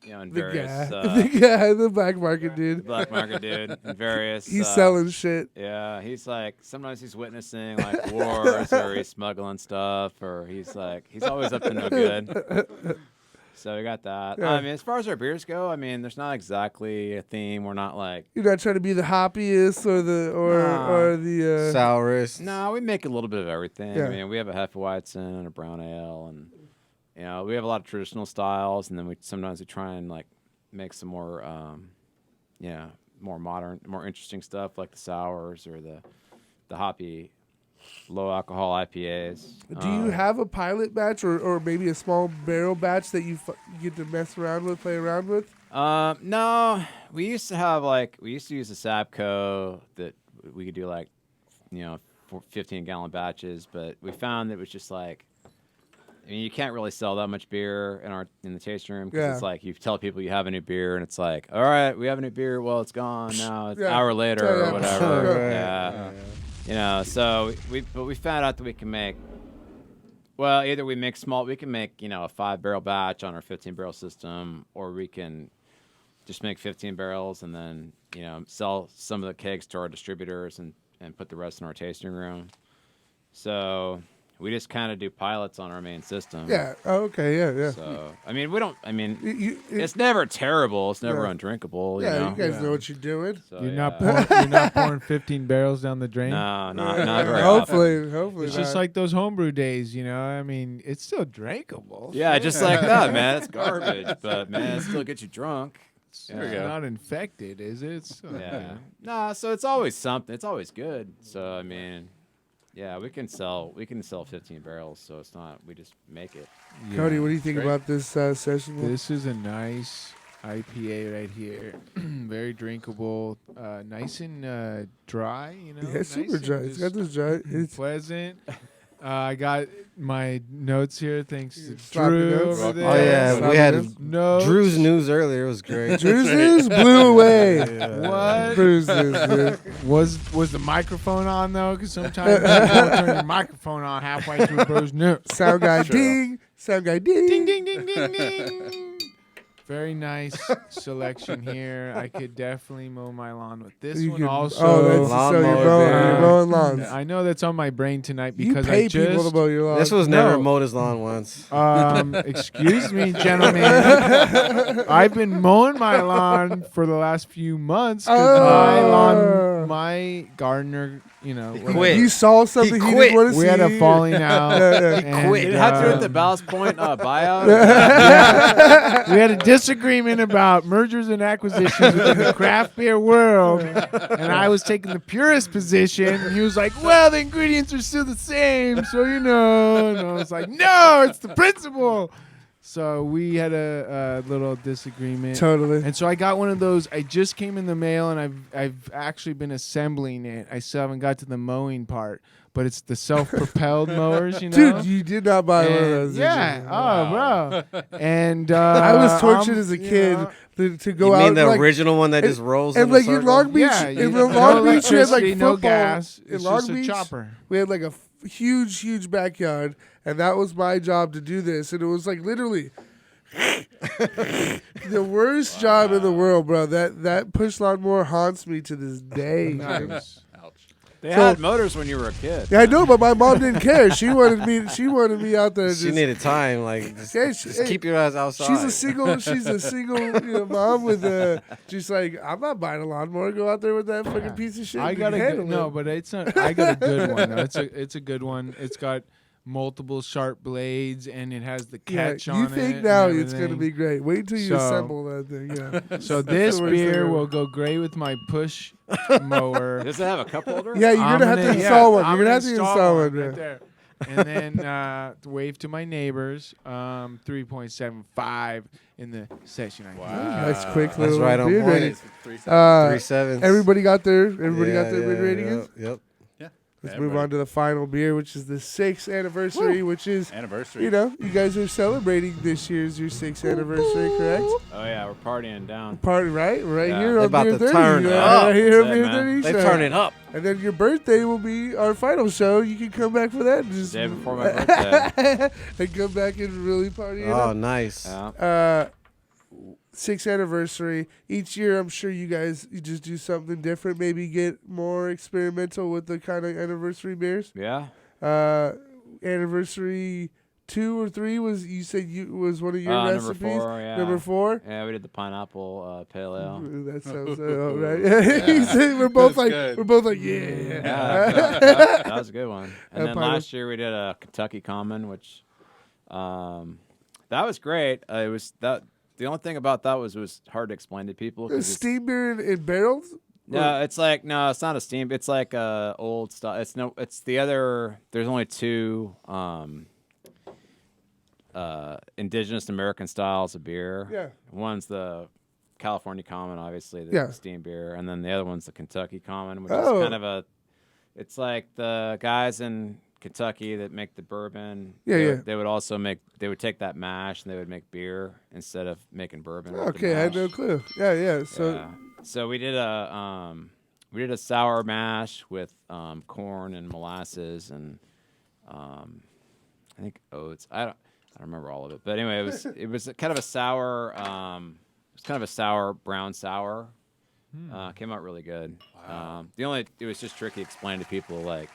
S8: in
S6: The
S8: various
S6: guy, the black market dude.
S8: black market dude, in various.
S6: He's selling shit.
S8: Yeah, he's like sometimes he's witnessing like wars or he's smuggling stuff or he's always up to no good. So we got that.
S6: Yeah.
S8: As far as our beers go, there's not exactly a theme. We're not like
S6: You're not trying to be the hoppiest or the
S7: Sourest.
S8: no, we make a little bit of everything.
S6: Yeah.
S8: We have a Hefeweizen and a brown ale, and we have a lot of traditional styles, and then sometimes we try and like make some more, more modern, more interesting stuff like the sours or the hoppy, low alcohol IPAs.
S6: Do you have a pilot batch or maybe a small barrel batch that you get to mess around with, play around with?
S8: No, we used to use a Sabco that we could do 15-gallon batches, but we found that it was just like, you can't really sell that much beer in the tasting room because it's like you tell people you have a new beer and it's like, all right, we have a new beer. Well, it's gone now. It's an hour later or whatever. Yeah. So we found out that we can make. Well, either we make we can make a 5-barrel batch on our 15-barrel system, or we can just make 15 barrels and then sell some of the kegs to our distributors and put the rest in our tasting room. So. We just kind of do pilots on our main system.
S6: Yeah. Oh, okay. Yeah.
S8: So, we don't.
S6: It's
S8: It's never terrible. It's never
S6: Yeah.
S8: undrinkable.
S6: Yeah, you guys know what you're doing.
S8: So,
S10: You're
S8: yeah.
S10: not pouring 15 barrels down the drain?
S8: No, not very often.
S6: Hopefully
S10: It's just like those homebrew days, it's still drinkable.
S8: Yeah, just like that, man. It's garbage, but man, it still gets you drunk.
S10: It's
S9: There we go.
S10: not infected, is it?
S8: Yeah. Nah, so it's always something. It's always good. So yeah, we can sell 15 barrels, so it's not. We just make it.
S6: Cody, what do you think
S9: Great.
S6: about this session?
S10: This is a nice IPA right here. Very drinkable. Nice and dry,
S6: Yeah,
S10: nice
S6: super
S10: and
S6: dry. It's got
S10: just
S6: this dry. It's
S10: pleasant. I got my notes here thanks to
S6: Sloppy
S10: Drew
S6: notes.
S10: over
S7: Oh,
S10: there.
S7: yeah.
S6: Sloppy
S7: We had
S6: notes.
S10: Notes.
S7: Drew's news earlier. It was great.
S6: Drew's news blew away.
S10: What?
S6: Drew's news, dude.
S10: Was the microphone on though? Because sometimes you don't turn your microphone on halfway through Brew's news.
S6: Sound guy ding. Sound guy ding.
S10: Ding ding ding ding ding. Very nice selection here. I could definitely mow my lawn with this
S6: You
S10: one
S6: can-
S10: also.
S6: Oh, that's so you're mowing lawns.
S10: I know that's on my brain tonight
S6: You
S10: because
S6: pay
S10: I just
S6: people to mow your lawn.
S7: This was
S10: No.
S7: never mowed his lawn once.
S10: Excuse me, gentlemen. I've been mowing my lawn for the last few months because my gardener,
S7: quit.
S6: He saw something he didn't want to see.
S10: we had a falling out. and,
S8: Did it have to do with the Ballast Point buyout?
S10: we had a disagreement about mergers and acquisitions within the craft beer world, and I was taking the purist position, and he was like, well, the ingredients are still the same, so and I was like, no, it's the principle. So we had a little disagreement.
S6: Totally.
S10: And so I got one of those. I just came in the mail, and I've actually been assembling it. I still haven't got to the mowing part, but it's the self-propelled mowers,
S6: Dude, you did not buy one of those. Did
S10: Yeah.
S6: you?
S10: Oh, bro. And
S6: I was tortured as a kid to go
S7: You
S6: out.
S7: mean the
S6: like,
S7: original one that
S6: and-
S7: just rolls
S6: and
S7: in
S6: like
S7: a circle?
S6: in Long Beach,
S10: Yeah,
S6: in
S10: no
S6: Long Beach, we had like
S10: electricity,
S6: football.
S10: no gas.
S6: In
S10: It's
S6: Long
S10: just a
S6: Beach,
S10: chopper.
S6: we had like a huge backyard, and that was my job to do this. And it was like literally the worst job in the world, bro. That push lawnmower haunts me to this day.
S10: Nice.
S8: They had motors when you were a kid.
S6: Yeah, I know, but my mom didn't care. She wanted me out there.
S7: She needed time. Like, just keep your ass outside.
S6: She's a single mom with just like, I'm not buying a lawnmower. Go out there with that fucking piece of shit.
S10: I
S6: You
S10: got
S6: can
S10: a
S6: handle
S10: good, no,
S6: it.
S10: but it's not. I got a good one. Though. It's a good one. It's got multiple sharp blades, and it has the catch
S6: you
S10: on it.
S6: think
S10: and
S6: now it's
S10: everything.
S6: gonna be great. Wait until you
S10: So-
S6: assemble that thing. Yeah.
S10: So
S6: That's
S10: this
S6: the worst thing
S10: beer
S6: ever.
S10: will go great with my push mower.
S8: Does it have a cup holder?
S6: Yeah, you're
S10: I'm
S6: gonna have to
S10: gonna-
S6: install one.
S10: I'm
S6: You're gonna have to install one.
S10: right
S6: Yeah.
S10: there. And then wave to my neighbors. 3.75 in the session.
S6: Nice quick
S7: That's
S6: little
S7: right on
S6: beer
S7: point.
S6: rating.
S7: 3.7.
S6: Everybody got their mid rating
S7: Yep.
S6: is?
S7: Yep.
S6: Let's move on to the final beer, which is the 6th anniversary, which is you guys are celebrating this year's your 6th anniversary, correct?
S8: Oh yeah, we're partying down.
S6: Party right
S8: Yeah.
S6: here
S7: They
S6: on
S7: about
S6: Beer
S7: to
S6: 30.
S7: turn
S6: right
S7: up.
S6: here on
S8: That's it,
S6: Beer
S8: man.
S6: 30.
S7: They
S6: so-
S7: turn it up.
S6: And then your birthday will be our final show. You can come back for that. And just
S8: Day before my birthday.
S6: and come back and really party it
S7: Oh,
S6: up.
S7: nice.
S8: Yeah.
S6: 6th anniversary. Each year, I'm sure you guys you just do something different. Maybe get more experimental with the kind of anniversary beers.
S8: Yeah.
S6: Anniversary 2 or 3 was was one of your recipes.
S8: Number 4. Yeah.
S6: Number 4.
S8: Yeah, we did the pineapple pale ale.
S6: That sounds right. He said we're both like
S9: good.
S8: Yeah,
S6: yeah.
S8: that was a good one. And then
S6: pineapple.
S8: last year we did a Kentucky Common, which that was great. It was that. The only thing about that was it was hard to explain to people. 'Cause
S6: Steam beer in barrels.
S8: no, it's not a steam. It's like old style. It's the other. There's only 2 indigenous American styles of beer.
S6: Yeah.
S8: One's the California Common, obviously, the
S6: Yeah.
S8: steam beer, and then the other one's the Kentucky Common, which
S6: Oh.
S8: is kind of a. It's like the guys in Kentucky that make the bourbon.
S6: Yeah.
S8: They would also make. They would take that mash and they would make beer instead of making bourbon. with the
S6: Okay, I had
S8: mash.
S6: no clue. Yeah. So
S8: Yeah. So we did a sour mash with corn and molasses and I think oats. I don't remember all of it, but anyway, it was kind of a sour. It was kind of a sour brown sour. Came out really good.
S9: Wow.
S8: It was just tricky explaining to people like.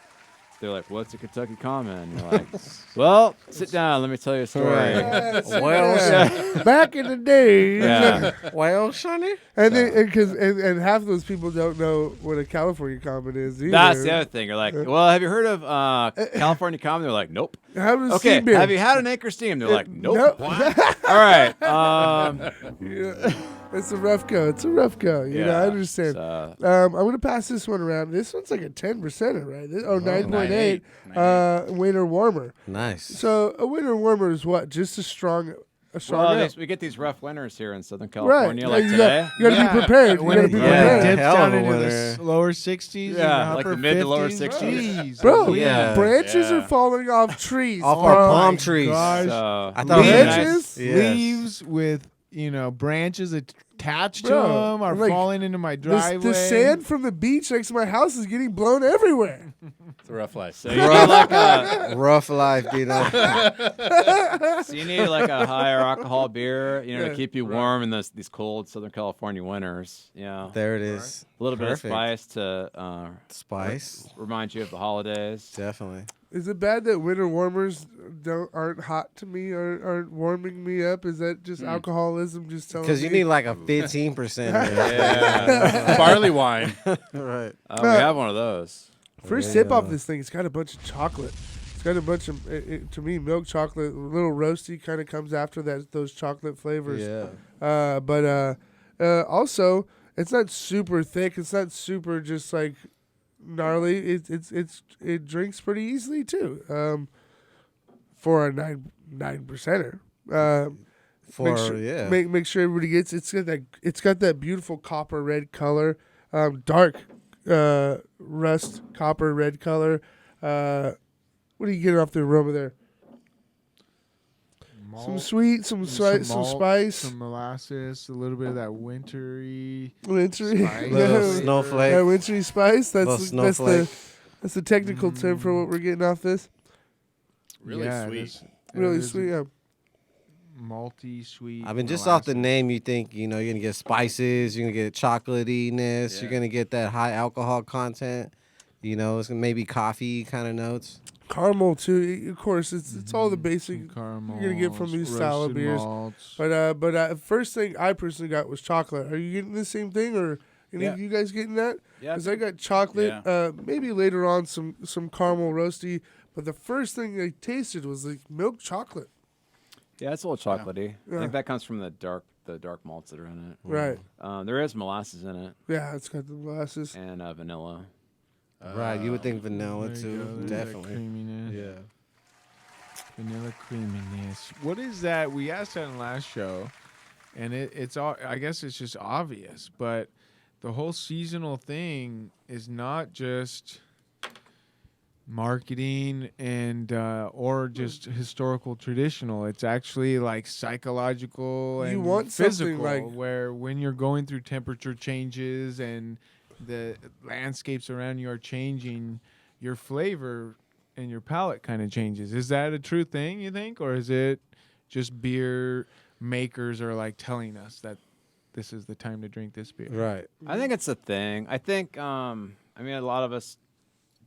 S8: They're like, "What's a Kentucky Common?" And you're like, "Well, sit down. Let me tell you a story."
S7: Well,
S6: back in the day.
S8: Yeah.
S7: well, Sonny.
S6: And and half those people don't know what a California Common is either.
S8: That's the other thing. You're like, "Well, have you heard of California Common?" They're like, "Nope."
S6: How does
S8: Okay,
S6: steam beer?
S8: have you had an Anchor Steam? They're like, "Nope."
S6: Nope.
S8: All right.
S6: Yeah. It's a rough go. You know, I understand.
S8: So,
S6: I'm going to pass this one around. This one's like a 10%, right? 9.8.
S9: 9.8.
S6: Winter warmer.
S7: Nice.
S6: So a winter warmer is what? Just a strong
S8: well,
S6: ale.
S8: we get these rough winters here in Southern
S6: Right.
S8: California, like
S6: you
S8: today.
S6: got to be prepared. You
S10: When
S6: got to
S10: it,
S6: be
S10: when
S6: prepared.
S10: it dips
S7: Hell of
S10: down
S7: a
S10: into the
S7: winter.
S10: lower 60s,
S8: Yeah,
S10: and
S8: like
S10: upper
S8: the mid to lower
S10: 50s.
S8: 60s.
S10: Jeez,
S6: Bro,
S7: Yeah.
S6: branches
S9: Yeah.
S6: are falling off trees.
S7: Off
S6: Oh
S7: our
S6: my
S7: palm trees.
S10: gosh.
S8: So,
S7: I thought it was
S6: Branches?
S7: nice. Yes.
S10: Leaves with branches attached to
S6: Bro,
S10: them are
S6: like,
S10: falling into my driveway.
S6: The sand from the beach next to my house is getting blown everywhere.
S9: It's a rough life.
S8: So you need like a
S7: Rough life, Dino.
S8: so you need like a higher alcohol beer, to keep you warm in these cold Southern California winters. Yeah,
S7: There it is.
S8: a little
S7: Perfect.
S8: bit of spice to
S7: Spice.
S8: remind you of the holidays.
S7: Definitely.
S6: Is it bad that winter warmers aren't hot to me, aren't warming me up? Is that just alcoholism just telling me?
S7: Because you need like a 15%.
S9: Yeah. Barley wine.
S7: Right.
S8: We have one of those.
S6: First sip off this thing, it's got a bunch of chocolate. It's got a bunch of, to me, milk chocolate, a little roasty kind of comes after those chocolate flavors.
S7: Yeah.
S6: But also, it's not super thick. It's not super just like gnarly. It drinks pretty easily too. For a 9%er. Make sure everybody gets. It's got that beautiful copper red color, dark rust copper red color. What are you getting off the aroma there?
S10: Malt,
S6: Some sweet, some spice,
S10: some molasses, a little bit of that wintry
S6: wintry,
S10: spice.
S7: Little snowflake.
S6: Yeah, wintry spice.
S7: Little snowflake.
S6: That's the technical term for what we're getting off this.
S9: Really sweet.
S6: Really sweet. Yeah.
S10: Malty, sweet.
S7: I mean, just off the name, you think, you're going to get spices, you're going to get chocolatiness, you're going to get that high alcohol content. It's gonna maybe coffee kind of notes.
S6: Caramel too, of course. It's all the basic
S10: caramel
S6: you're gonna get from these style of beers.
S10: Malts.
S6: But first thing I personally got was chocolate. Are you getting the same thing, or any of you guys getting that?
S8: Yeah.
S6: Because I got chocolate. Maybe later on some caramel roasty. But the first thing I tasted was like milk chocolate.
S8: Yeah, it's a little chocolatey.
S6: Yeah.
S8: I think that comes from the dark malts that are in it.
S6: Right.
S8: There is molasses in it
S6: Yeah, it's got the molasses.
S8: and vanilla.
S7: Right, you would think vanilla
S10: There you
S7: too.
S10: go, there's that
S7: Definitely.
S10: creaminess.
S7: Yeah.
S10: Vanilla creaminess. What is that? We asked that in the last show, and it's all. I guess it's just obvious, but the whole seasonal thing is not just marketing and or just historical traditional. It's actually like psychological and
S6: You want something
S10: physical,
S6: like-
S10: where when you're going through temperature changes and the landscapes around you are changing, your flavor and your palate kind of changes. Is that a true thing, you think, or is it just beer makers are like telling us that this is the time to drink this beer?
S7: Right.
S8: I think it's a thing. I think a lot of us,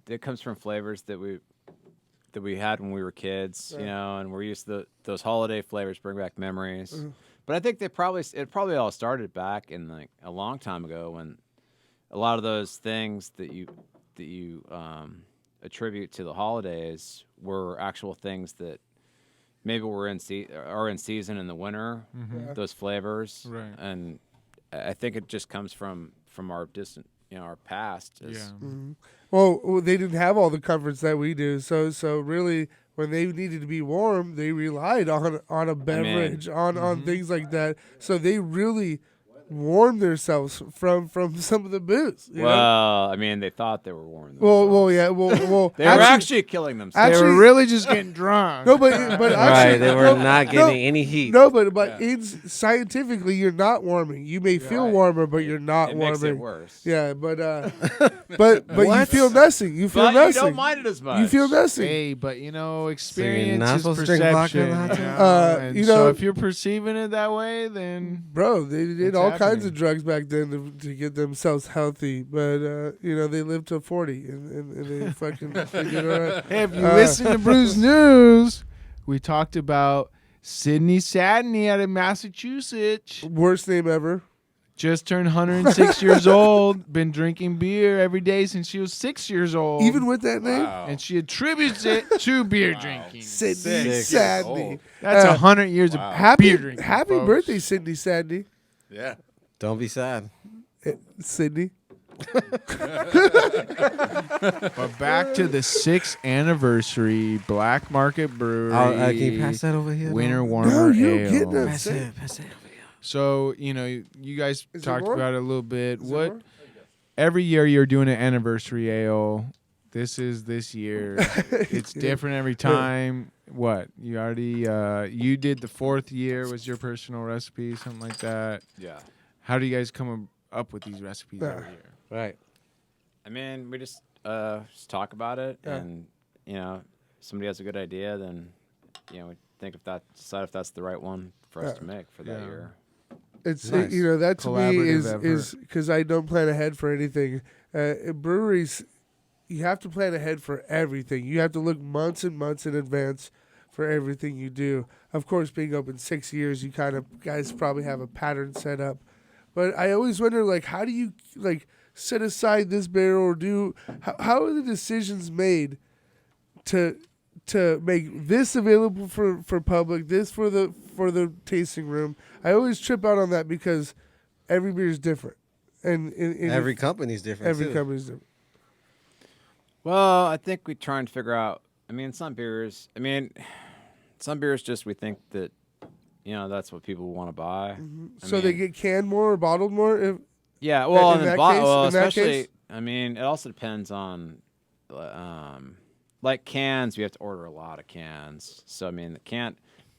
S8: it comes from flavors that we had when we were kids, and we're used to those holiday flavors bring back memories.
S6: Mm-hmm.
S8: But I think it probably all started back in like a long time ago when a lot of those things that you attribute to the holidays were actual things that maybe were are in season in the winter. Those flavors,
S10: Right.
S8: And I think it just comes from our distant, our past.
S6: Well, they didn't have all the comforts that we do, so really, when they needed to be warm, they relied on a beverage, on things like that. So they really warmed themselves from some of the booze. you know?
S8: Well, I mean, they thought they were warm.
S6: Well, yeah, well.
S8: They were actually killing themselves.
S10: They were really just getting drunk.
S6: No, but actually,
S7: Right, they were not getting any heat.
S6: No, but scientifically, you're not warming. You may feel warmer, but you're not
S8: It
S6: warming.
S8: makes it worse.
S6: Yeah, but you feel nothing. You feel
S8: But
S6: nothing.
S8: you don't mind it as much.
S6: You feel nothing.
S10: Hey, but experience
S7: not
S10: is
S7: supposed to drink vodka
S10: perception.
S7: and hot
S10: And
S6: you
S10: so
S6: know-
S10: if you're perceiving it that way, then
S6: Bro, they did
S10: What's
S6: all kinds
S10: happening?
S6: of drugs back then to get themselves healthy, but they lived to 40 and they fucking figured all right.
S10: hey, if you listen to Brews News, we talked about Sydney Sadney out of Massachusetts.
S6: Worst name ever.
S10: Just turned 106 years old. Been drinking beer every day since she was 6 years old.
S6: Even with that name,
S10: and she attributes it to beer drinking.
S6: Sydney
S9: Six
S6: Sadney.
S9: years
S10: That's 100 years of beer drinking.
S6: Happy
S10: folks.
S6: birthday, Sydney Sadney.
S9: Yeah.
S7: Don't be sad.
S6: Sydney.
S10: But back to the 6th anniversary Black Market Brewery.
S7: Can you pass that over here?
S10: Winter
S7: though?
S10: Warmer
S6: No, you don't
S10: Ale.
S6: get that.
S7: Pass it over here.
S10: So, you guys
S6: Is it
S10: talked
S6: more?
S10: about it a little bit.
S6: Is there more?
S10: Every year you're doing an anniversary ale. this is this year. It's different every time. What you already you did the 4th year was your personal recipe, something like that.
S8: Yeah.
S10: How do you guys come up with these recipes every year?
S7: Right.
S8: I mean, we just talk about it, and if somebody has a good idea, then we decide if that's the right one for us to make for that year.
S6: It's
S10: Nice.
S6: that to me
S10: Collaborative
S6: is because I don't plan ahead for anything. Breweries, you have to plan ahead for everything. You have to look months and months in advance for everything you do. Of course, being open 6 years, you guys probably have a pattern set up. But I always wonder, like, how do you set aside this barrel or how are the decisions made to make this available for public, this for the tasting room? I always trip out on that because every beer is different, and
S7: Every company's different.
S6: every
S7: too.
S6: company's different.
S8: Well, I think we try and figure out. I mean, some beers just we think that that's what people want to buy.
S6: So they get canned more or bottled more.
S8: Yeah, well,
S6: in
S8: and
S6: that
S8: then
S6: case-
S8: well,
S6: in that
S8: especially.
S6: case?
S8: I mean, it also depends on, like cans. We have to order a lot of cans. So I mean,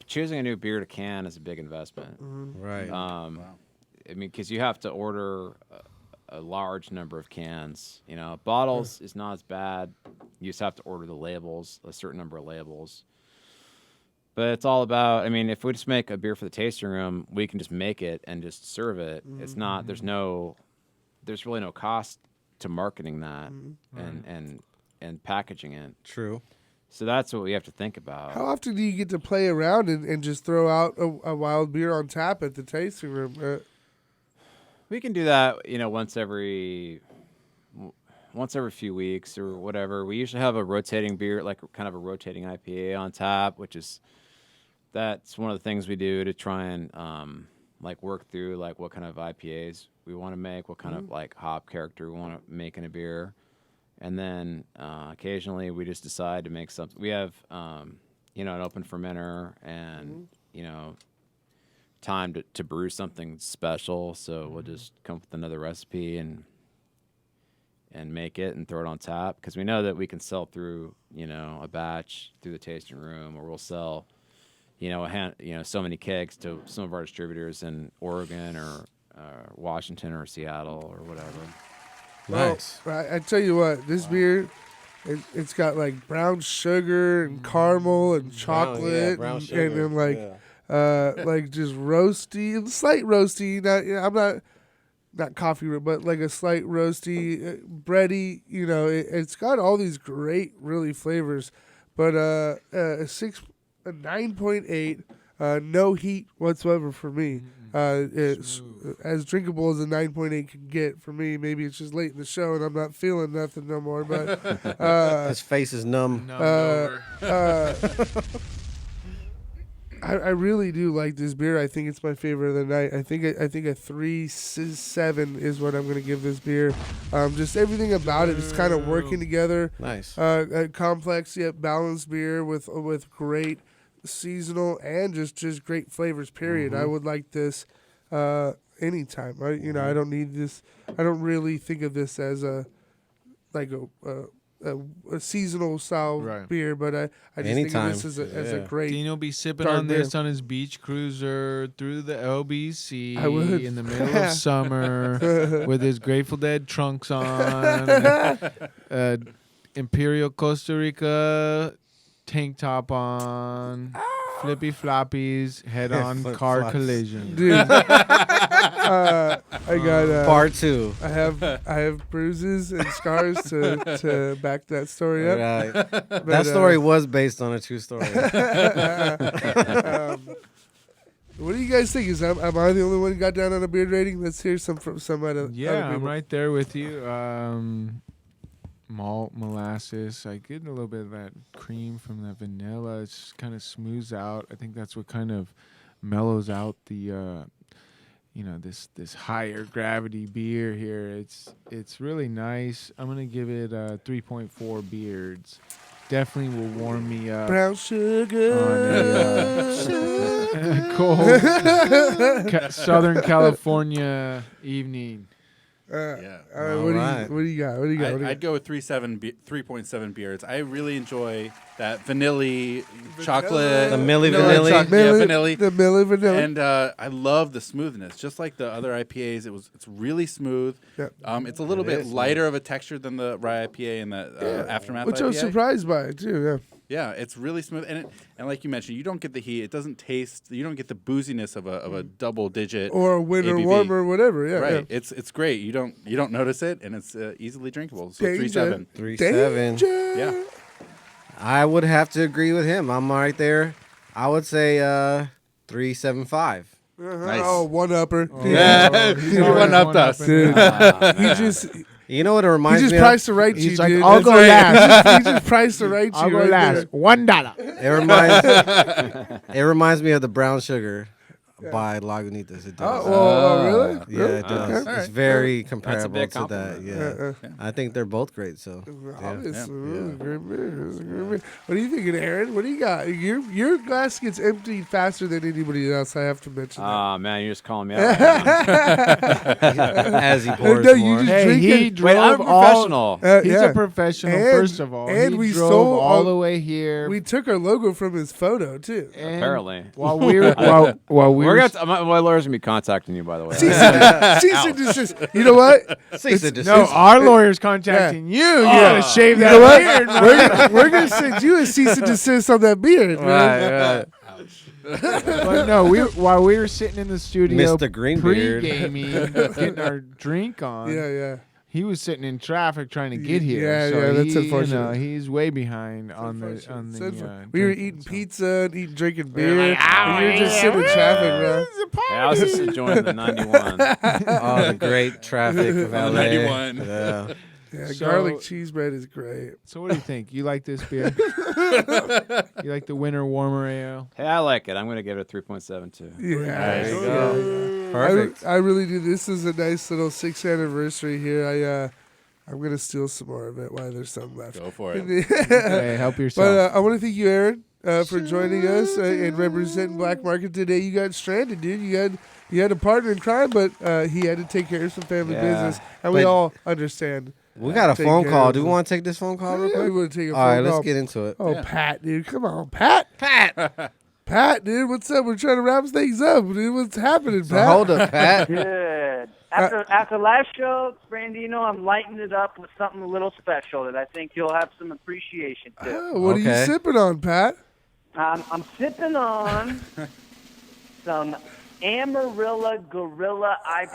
S8: choosing a new beer to can is a big investment.
S7: Right.
S8: I mean, because you have to order a large number of cans. Bottles is not as bad. You just have to order the labels, a certain number of labels. But it's all about. I mean, if we just make a beer for the tasting room, we can just make it and just serve it. It's not. There's really no cost to marketing that and packaging it.
S7: True.
S8: So that's what we have to think about.
S6: How often do you get to play around and just throw out a wild beer on tap at the tasting room?
S8: We can do that, once every few weeks or whatever. We usually have a rotating beer, like kind of a rotating IPA on tap, that's one of the things we do to try and work through what kind of IPAs we want to make, what kind of hop character we want to make in a beer. And then occasionally we just decide to make something. We have, an open fermenter and, time to brew something special. So we'll just come up with another recipe and make it and throw it on tap because we know that we can sell through, a batch through the tasting room, or we'll sell, so many kegs to some of our distributors in Oregon or Washington or Seattle or whatever.
S7: Nice.
S6: Well, I tell you what, this beer, it's got brown sugar and caramel and chocolate
S7: brown
S6: and
S7: sugar.
S6: then just roasty, slight roasty. I'm not coffee, but a slight roasty, bready. It's got all these great, really flavors. But a 9.8, no heat whatsoever for me. It's as drinkable as a 9.8 can get for me. Maybe it's just late in the show and I'm not feeling nothing no more. But
S7: His face is numb.
S6: I really do like this beer. I think it's my favorite of the night. I think a 3.7 is what I'm going to give this beer. Just everything about it is kind of working together.
S7: Nice.
S6: A complex yet balanced beer with great seasonal and just great flavors. Period. I would like this anytime. I don't need this. I don't really think of this as a seasonal style beer, but I just
S7: Anytime.
S6: think of this as a great.
S10: Dino be sipping
S6: dark
S10: on this
S6: beer.
S10: on his beach cruiser through the LBC
S6: I would.
S10: in the middle of summer with his Grateful Dead trunks on, Imperial Costa Rica tank top on, flippy floppies, head on car
S7: Flip-flops.
S10: collision.
S6: Dude, I got
S7: Part 2.
S6: I have bruises and scars to back that story up.
S7: Right.
S6: But,
S7: That story was based on a true story.
S6: What do you guys think? Am I the only one who got down on a beard rating? Let's hear some from some other.
S10: Yeah,
S6: other
S10: I'm
S6: people.
S10: right there with you. Malt, molasses. I get a little bit of that cream from the vanilla. It just kind of smooths out. I think that's what kind of mellows out the, this higher gravity beer here. It's really nice. I'm gonna give it 3.4 beards. Definitely will warm me up
S6: Brown sugar.
S10: on a cold Southern California evening.
S9: Yeah.
S6: All right, what do you got? What do you got?
S9: I'd go with 3.7 beers. I really enjoy that vanilla chocolate.
S7: The Milli
S9: vanilla.
S7: Vanilli.
S9: Yeah, vanilla.
S6: The Milli Vanilli.
S9: And I love the smoothness, just like the other IPAs. It's really smooth.
S6: Yep.
S9: It's a little bit lighter of a texture than the rye IPA and the Aftermath
S6: Which
S9: IPA.
S6: I was surprised by too. Yeah.
S9: Yeah, it's really smooth, and like you mentioned, you don't get the heat. It doesn't taste. You don't get the booziness of a double digit
S6: Or a winter
S9: ABV.
S6: warmer or whatever. Yeah.
S9: Right.
S6: Yeah.
S9: It's great. You don't notice it, and it's easily drinkable. So
S6: Danger.
S9: 3.7.
S7: 3.7.
S9: Yeah.
S7: I would have to agree with him. I'm right there. I would say 3.75.
S9: Nice.
S6: Oh, one upper.
S9: Yeah,
S10: He's
S9: you
S10: already
S9: one-upped
S10: one
S9: us.
S6: Dude,
S7: man.
S6: he
S7: You know what it
S6: just
S7: reminds me
S6: priced the right you,
S10: He's like,
S6: dude.
S10: I'll go
S6: That's right. He just priced the right
S10: I'll
S6: you
S10: go
S6: right
S10: last.
S6: there.
S10: $1.
S7: It reminds me of the brown sugar by Lagunitas. It does.
S6: Oh, really?
S7: Yeah, it does.
S6: Okay.
S7: It's very
S8: That's a
S7: comparable
S8: big
S7: to that.
S8: compliment.
S7: Yeah. I think they're both great. So
S6: Obviously, great beer. What are you thinking, Aaron? What do you got? Your glass gets emptied faster than anybody else. I have to mention.
S8: Oh, man, you're just calling me out. Right now.
S7: as he pours
S6: No, you
S7: more.
S6: just
S10: Hey,
S6: drink
S10: he
S6: it.
S10: drove
S8: Wait, I'm a
S10: all.
S8: professional.
S10: He's
S6: yeah.
S10: a professional,
S6: And-
S10: first of all.
S6: and
S10: he
S6: we
S10: drove
S6: stole
S10: all
S6: all-
S10: the way here.
S6: We took our logo from his photo too.
S10: and
S8: Apparently.
S10: while we were while we
S8: We're
S10: were
S8: gonna my lawyer's gonna be contacting you, by the way.
S6: Cease and desist. You know what?
S7: Cease and desist.
S10: no, our lawyer's contacting you. You gotta shave
S6: You
S10: that
S6: know what?
S10: beard. man.
S6: We're gonna send you a cease and desist on that beard, man.
S7: Right.
S10: But no, while we were sitting in the studio,
S7: Mr. Greenbeard.
S10: pre-gaming, getting our drink on.
S6: Yeah, yeah.
S10: He was sitting in traffic trying to get here.
S6: Yeah,
S10: so
S6: yeah, that's
S10: he,
S6: unfortunate.
S10: he's way behind on the.
S6: We were eating pizza and drinking beer. and you were just sitting in traffic, bro.
S8: Hey, I was just enjoying the 91.
S7: Oh, the great traffic of LA.
S9: 91.
S7: Yeah.
S6: Yeah,
S10: So-
S6: garlic cheese bread is great.
S10: So what do you think? You like this beer? You like the winter warmer ale?
S8: Hey, I like it. I'm gonna give it a 3.72.
S6: Yeah,
S7: There you go. Perfect.
S6: I really do. This is a nice little 6th anniversary here. I'm gonna steal some more of it while there's some left.
S9: Go for it.
S10: Hey, help yourself.
S6: But I want to thank you, Aaron, for joining us and representing Black Market today. You got stranded, dude. You had a partner in crime, but he had to take care of some family
S8: Yeah.
S6: business, and we
S7: But-
S6: all understand.
S7: We got a
S6: Take
S7: phone
S6: care
S7: call.
S6: of
S7: Do we
S6: them.
S7: want to take this phone call real
S6: Yeah, we
S7: quick?
S6: want to take a
S7: All right,
S6: phone
S7: let's
S6: call.
S7: get into it.
S6: Oh, Pat, dude, come on, Pat. Pat, dude, what's up? We're trying to wrap things up, dude. What's happening,
S7: So
S6: Pat?
S7: hold up, Pat.
S11: Good. After last show, Brandino, I'm lighting it up with something a little special that I think you'll have some appreciation to.
S6: Oh, what are you
S7: Okay.
S6: sipping on, Pat?
S11: I'm sipping on some Amarillo Gorilla IPA.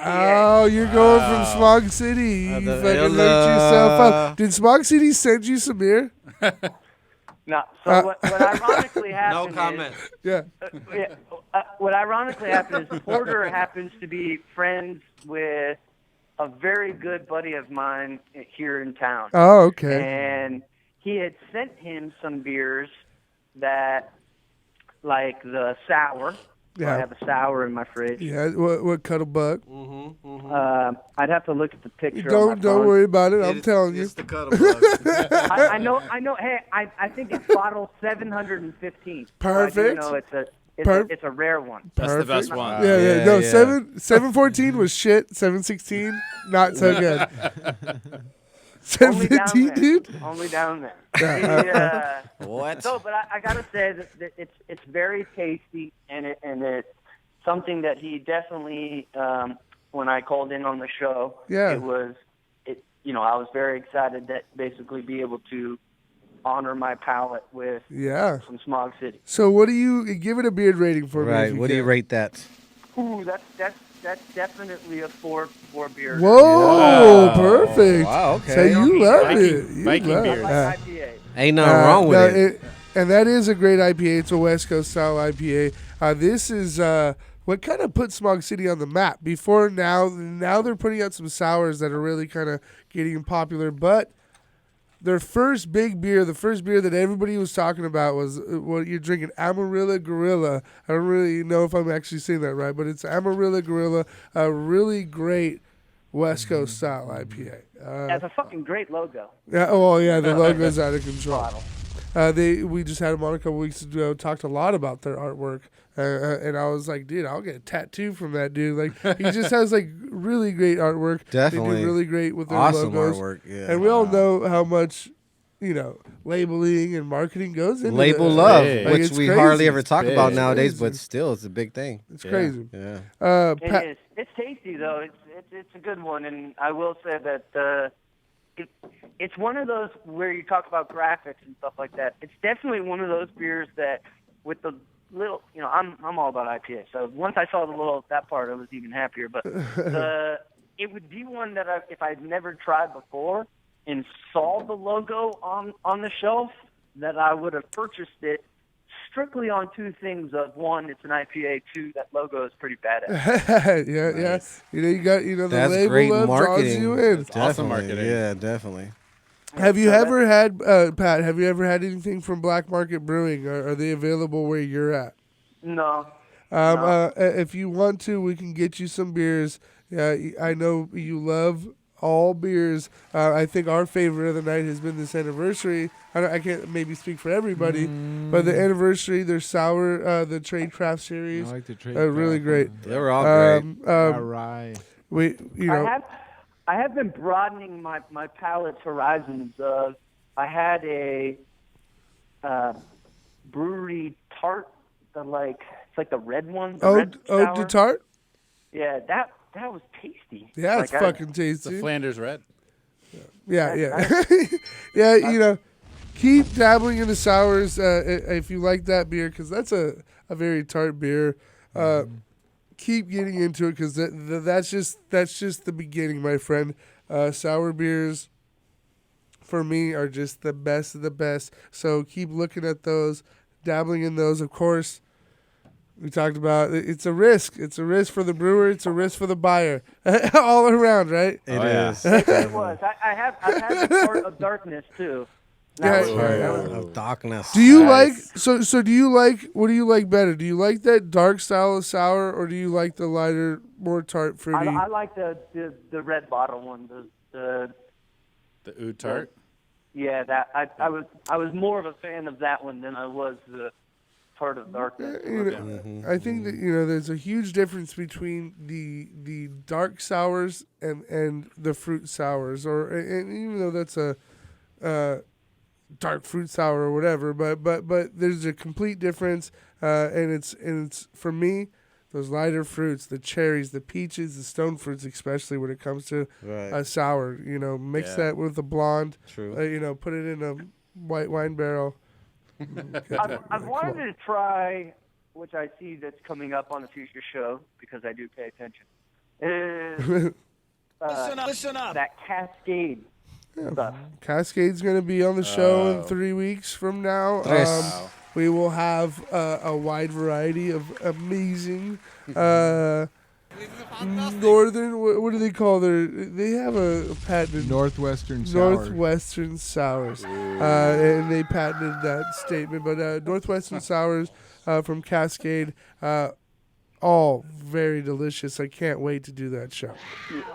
S6: Oh, you're going from Smog City. You
S7: the
S6: fucking
S7: Illa.
S6: looked yourself up. Did Smog City send you some beer?
S11: No, so what ironically
S7: No
S11: happened
S7: comment.
S6: Yeah.
S11: what ironically happened is Porter happens to be friends with a very good buddy of mine here in town.
S6: Oh, okay.
S11: And he had sent him some beers that, like the sour.
S6: Yeah.
S11: I have a sour in my fridge.
S6: Yeah. What Cuddlebuck?
S11: I'd have to look at the picture.
S6: Don't worry about it. I'm telling you.
S7: It's the Cuddlebuck.
S11: I know. Hey, I think it's bottle 715. So
S6: Perfect.
S11: I do know it's a rare one.
S8: That's the best one.
S6: Yeah. No,
S7: yeah.
S6: 714 was shit. 716, not so good.
S11: Only down
S6: 715,
S11: there.
S6: dude.
S11: Only down there.
S7: What?
S11: So, but I gotta say that it's very tasty, and it's something that he definitely. When I called in on the show,
S6: Yeah.
S11: I was very excited that basically be able to honor my palate with
S6: Yeah.
S11: some Smog City.
S6: So what do you give it a beard rating for me? if
S7: Right. What do you
S6: can?
S7: rate that?
S11: Ooh, that's definitely a four beer.
S6: Whoa,
S9: Wow.
S6: perfect.
S7: Wow, okay.
S6: So you love
S9: Viking-
S6: it. You
S9: Viking
S6: love
S9: beers.
S6: it.
S11: I like IPA.
S7: Ain't nothing wrong with
S6: no,
S7: it.
S6: And that is a great IPA. It's a West Coast style IPA. This is what kind of put Smog City on the map. Before now they're putting out some sours that are really kind of getting popular. But their first big beer, the first beer that everybody was talking about was what you're drinking, Amarillo Gorilla. I don't really know if I'm actually saying that right, but it's Amarillo Gorilla, a really great West Coast style IPA.
S11: That's a fucking great logo.
S6: Yeah. Oh, yeah. The logo's out of control.
S11: Bottle.
S6: We just had them on a couple weeks ago. Talked a lot about their artwork, and I was like, dude, I'll get a tattoo from that dude. Like he just has like really great artwork.
S7: Definitely.
S6: They do really great with their
S7: Awesome
S6: logos.
S7: artwork, yeah.
S6: And we all know how much, labeling and marketing goes into
S7: Label
S6: this.
S7: love,
S6: Like,
S7: which
S6: it's
S7: we
S6: crazy.
S7: hardly ever talk
S6: It's
S7: about nowadays,
S6: crazy.
S7: but still, it's a big thing.
S6: It's crazy.
S7: Yeah.
S11: It is. It's tasty though. It's a good one, and I will say that it's one of those where you talk about graphics and stuff like that. It's definitely one of those beers that, with the little, I'm all about IPA. So once I saw that part, I was even happier. But it would be one that if I'd never tried before and saw the logo on the shelf, that I would have purchased it strictly on two things. Of one, it's an IPA. Two, that logo is pretty badass.
S6: yeah. You got the
S7: That's
S6: label
S7: great
S6: love draws
S7: marketing.
S6: you in.
S9: It's awesome marketing.
S7: Yeah, definitely.
S6: Have you ever had, Pat, have you ever had anything from Black Market Brewing? Are they available where you're at?
S11: No.
S6: If you want to, we can get you some beers. I know you love all beers. I think our favorite of the night has been this anniversary. I can't maybe speak for everybody, but the anniversary, their sour, the Trade Craft series,
S10: I like the Trade
S6: really
S10: Craft
S6: great.
S10: one.
S7: They were all great.
S10: All right.
S11: I have been broadening my palate's horizons. I had a brewery tart, it's like the red one. The red sour.
S6: the tart?
S11: Yeah, that was tasty.
S6: Yeah, it's fucking tasty.
S9: The Flanders Red.
S6: Yeah. Yeah, keep dabbling into sours if you like that beer, because that's a very tart beer. Keep getting into it, because that's just the beginning, my friend. Sour beers, for me, are just the best of the best. So keep looking at those, dabbling in those. Of course, we talked about it's a risk. It's a risk for the brewer. It's a risk for the buyer. All around, right?
S7: It is.
S11: It was. I've had the part of darkness too.
S7: Of darkness.
S6: Do you like so? Do you like, what do you like better? Do you like that dark style of sour, or do you like the lighter, more tart, fruity?
S11: I like the red bottle one. The
S9: oud tart.
S11: Yeah, that I was more of a fan of that one than I was the tart of darkness.
S6: I think that there's a huge difference between the dark sours and the fruit sours, and even though that's a dark fruit sour or whatever, but there's a complete difference, and it's for me, those lighter fruits, the cherries, the peaches, the stone fruits, especially when it comes to a sour. Mix that with a blonde.
S7: True.
S6: Put it in a white wine barrel.
S11: I've wanted to try, which I see that's coming up on a future show because I do pay attention. Is
S2: Listen up.
S11: that Cascade stuff.
S6: Cascade's going to be on the show in 3 weeks from now. We will have a wide variety of amazing northern. What do they call they have a patented
S10: Northwestern sours.
S6: Northwestern sours, and they patented that statement. But Northwestern sours from Cascade, all very delicious. I can't wait to do that show.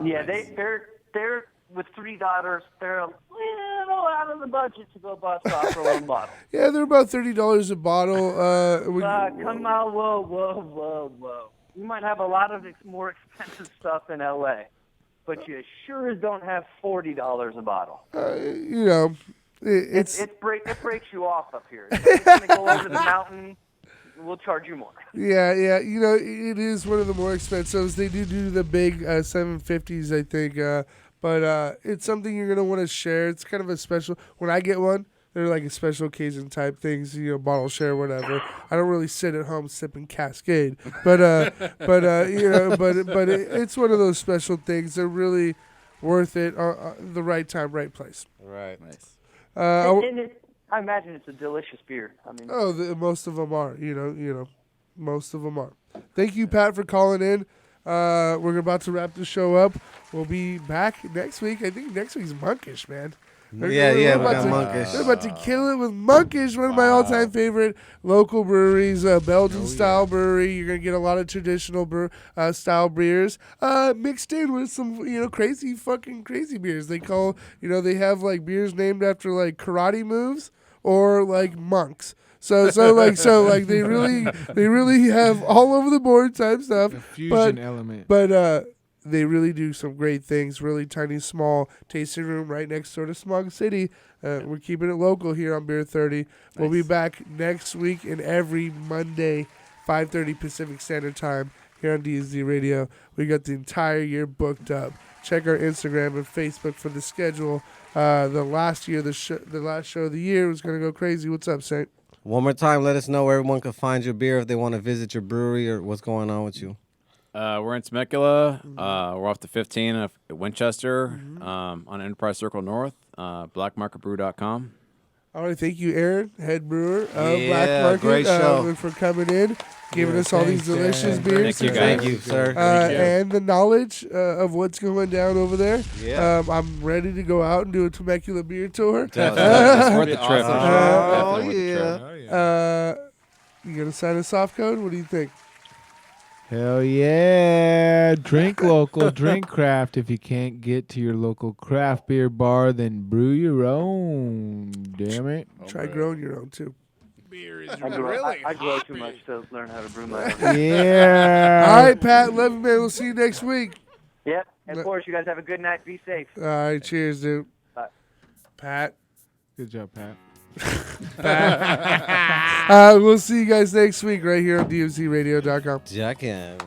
S11: Yeah, they're with three daughters. They're a little out of the budget to go bust off for one bottle.
S6: Yeah, they're about $30 a bottle.
S11: Come on, whoa. You might have a lot of more expensive stuff in LA, but you sure as don't have $40 a bottle. It breaks you off up here. So it's going to go over the mountain. We'll charge you more.
S6: Yeah. It is one of the more expensive. They do the big 750s, I think. But it's something you're going to want to share. It's kind of a special. When I get one, they're like a special occasion type things, bottle share, whatever. I don't really sit at home sipping Cascade, but it's one of those special things. They're really worth it. The right time, right place.
S7: Right. Nice.
S11: I imagine it's a delicious beer. I mean,
S6: most of them are. Most of them are. Thank you, Pat, for calling in. We're about to wrap the show up. We'll be back next week. I think next week's Monkish, man.
S7: We got Monkish.
S6: They're about to kill it with Monkish, one of my all-time favorite local breweries, Belgian-style brewery. You're going to get a lot of traditional style beers mixed in with some, crazy beers. They call, they have, like, beers named after, like, karate moves or, like, monks. So they really have all over the board type stuff.
S10: A fusion element.
S6: But they really do some great things. Really tiny, small tasting room right next door to Smog City. We're keeping it local here on Beer 30. We'll be back next week and every Monday, 5:30 Pacific Standard Time here on DSD Radio. We got the entire year booked up. Check our Instagram and Facebook for the schedule. The last show of the year was going to go crazy. What's up, Saint?
S7: One more time, let us know where everyone can find your beer if they want to visit your brewery or what's going on with you.
S8: We're in Temecula. We're off the 15 at Winchester on Enterprise Circle North, blackmarketbrew.com.
S6: All right, thank you, Aaron, head brewer of
S7: Yeah,
S6: Black Market,
S7: great show.
S6: for coming in, giving us all these delicious beers.
S8: Thank you,
S7: sir.
S6: And the knowledge of what's going down over there.
S7: Yeah.
S6: I'm ready to go out and do a Temecula beer tour.
S8: It's worth the trip.
S7: Oh,
S8: Definitely worth the trip.
S6: You going to sign a soft code? What do you think?
S10: Hell yeah. Drink local, drink craft. If you can't get to your local craft beer bar, then brew your own. Damn it.
S6: Try growing your own, too.
S11: I grow too much to learn how to brew my own.
S10: Yeah.
S6: All right, Pat. Love you, man. We'll see you next week.
S11: Yep. And of course, you guys have a good night. Be safe.
S6: All right. Cheers, dude.
S11: Bye.
S6: Pat.
S10: Good job, Pat.
S6: We'll see you guys next week right here on DMCRadio.com.
S7: Jackin'.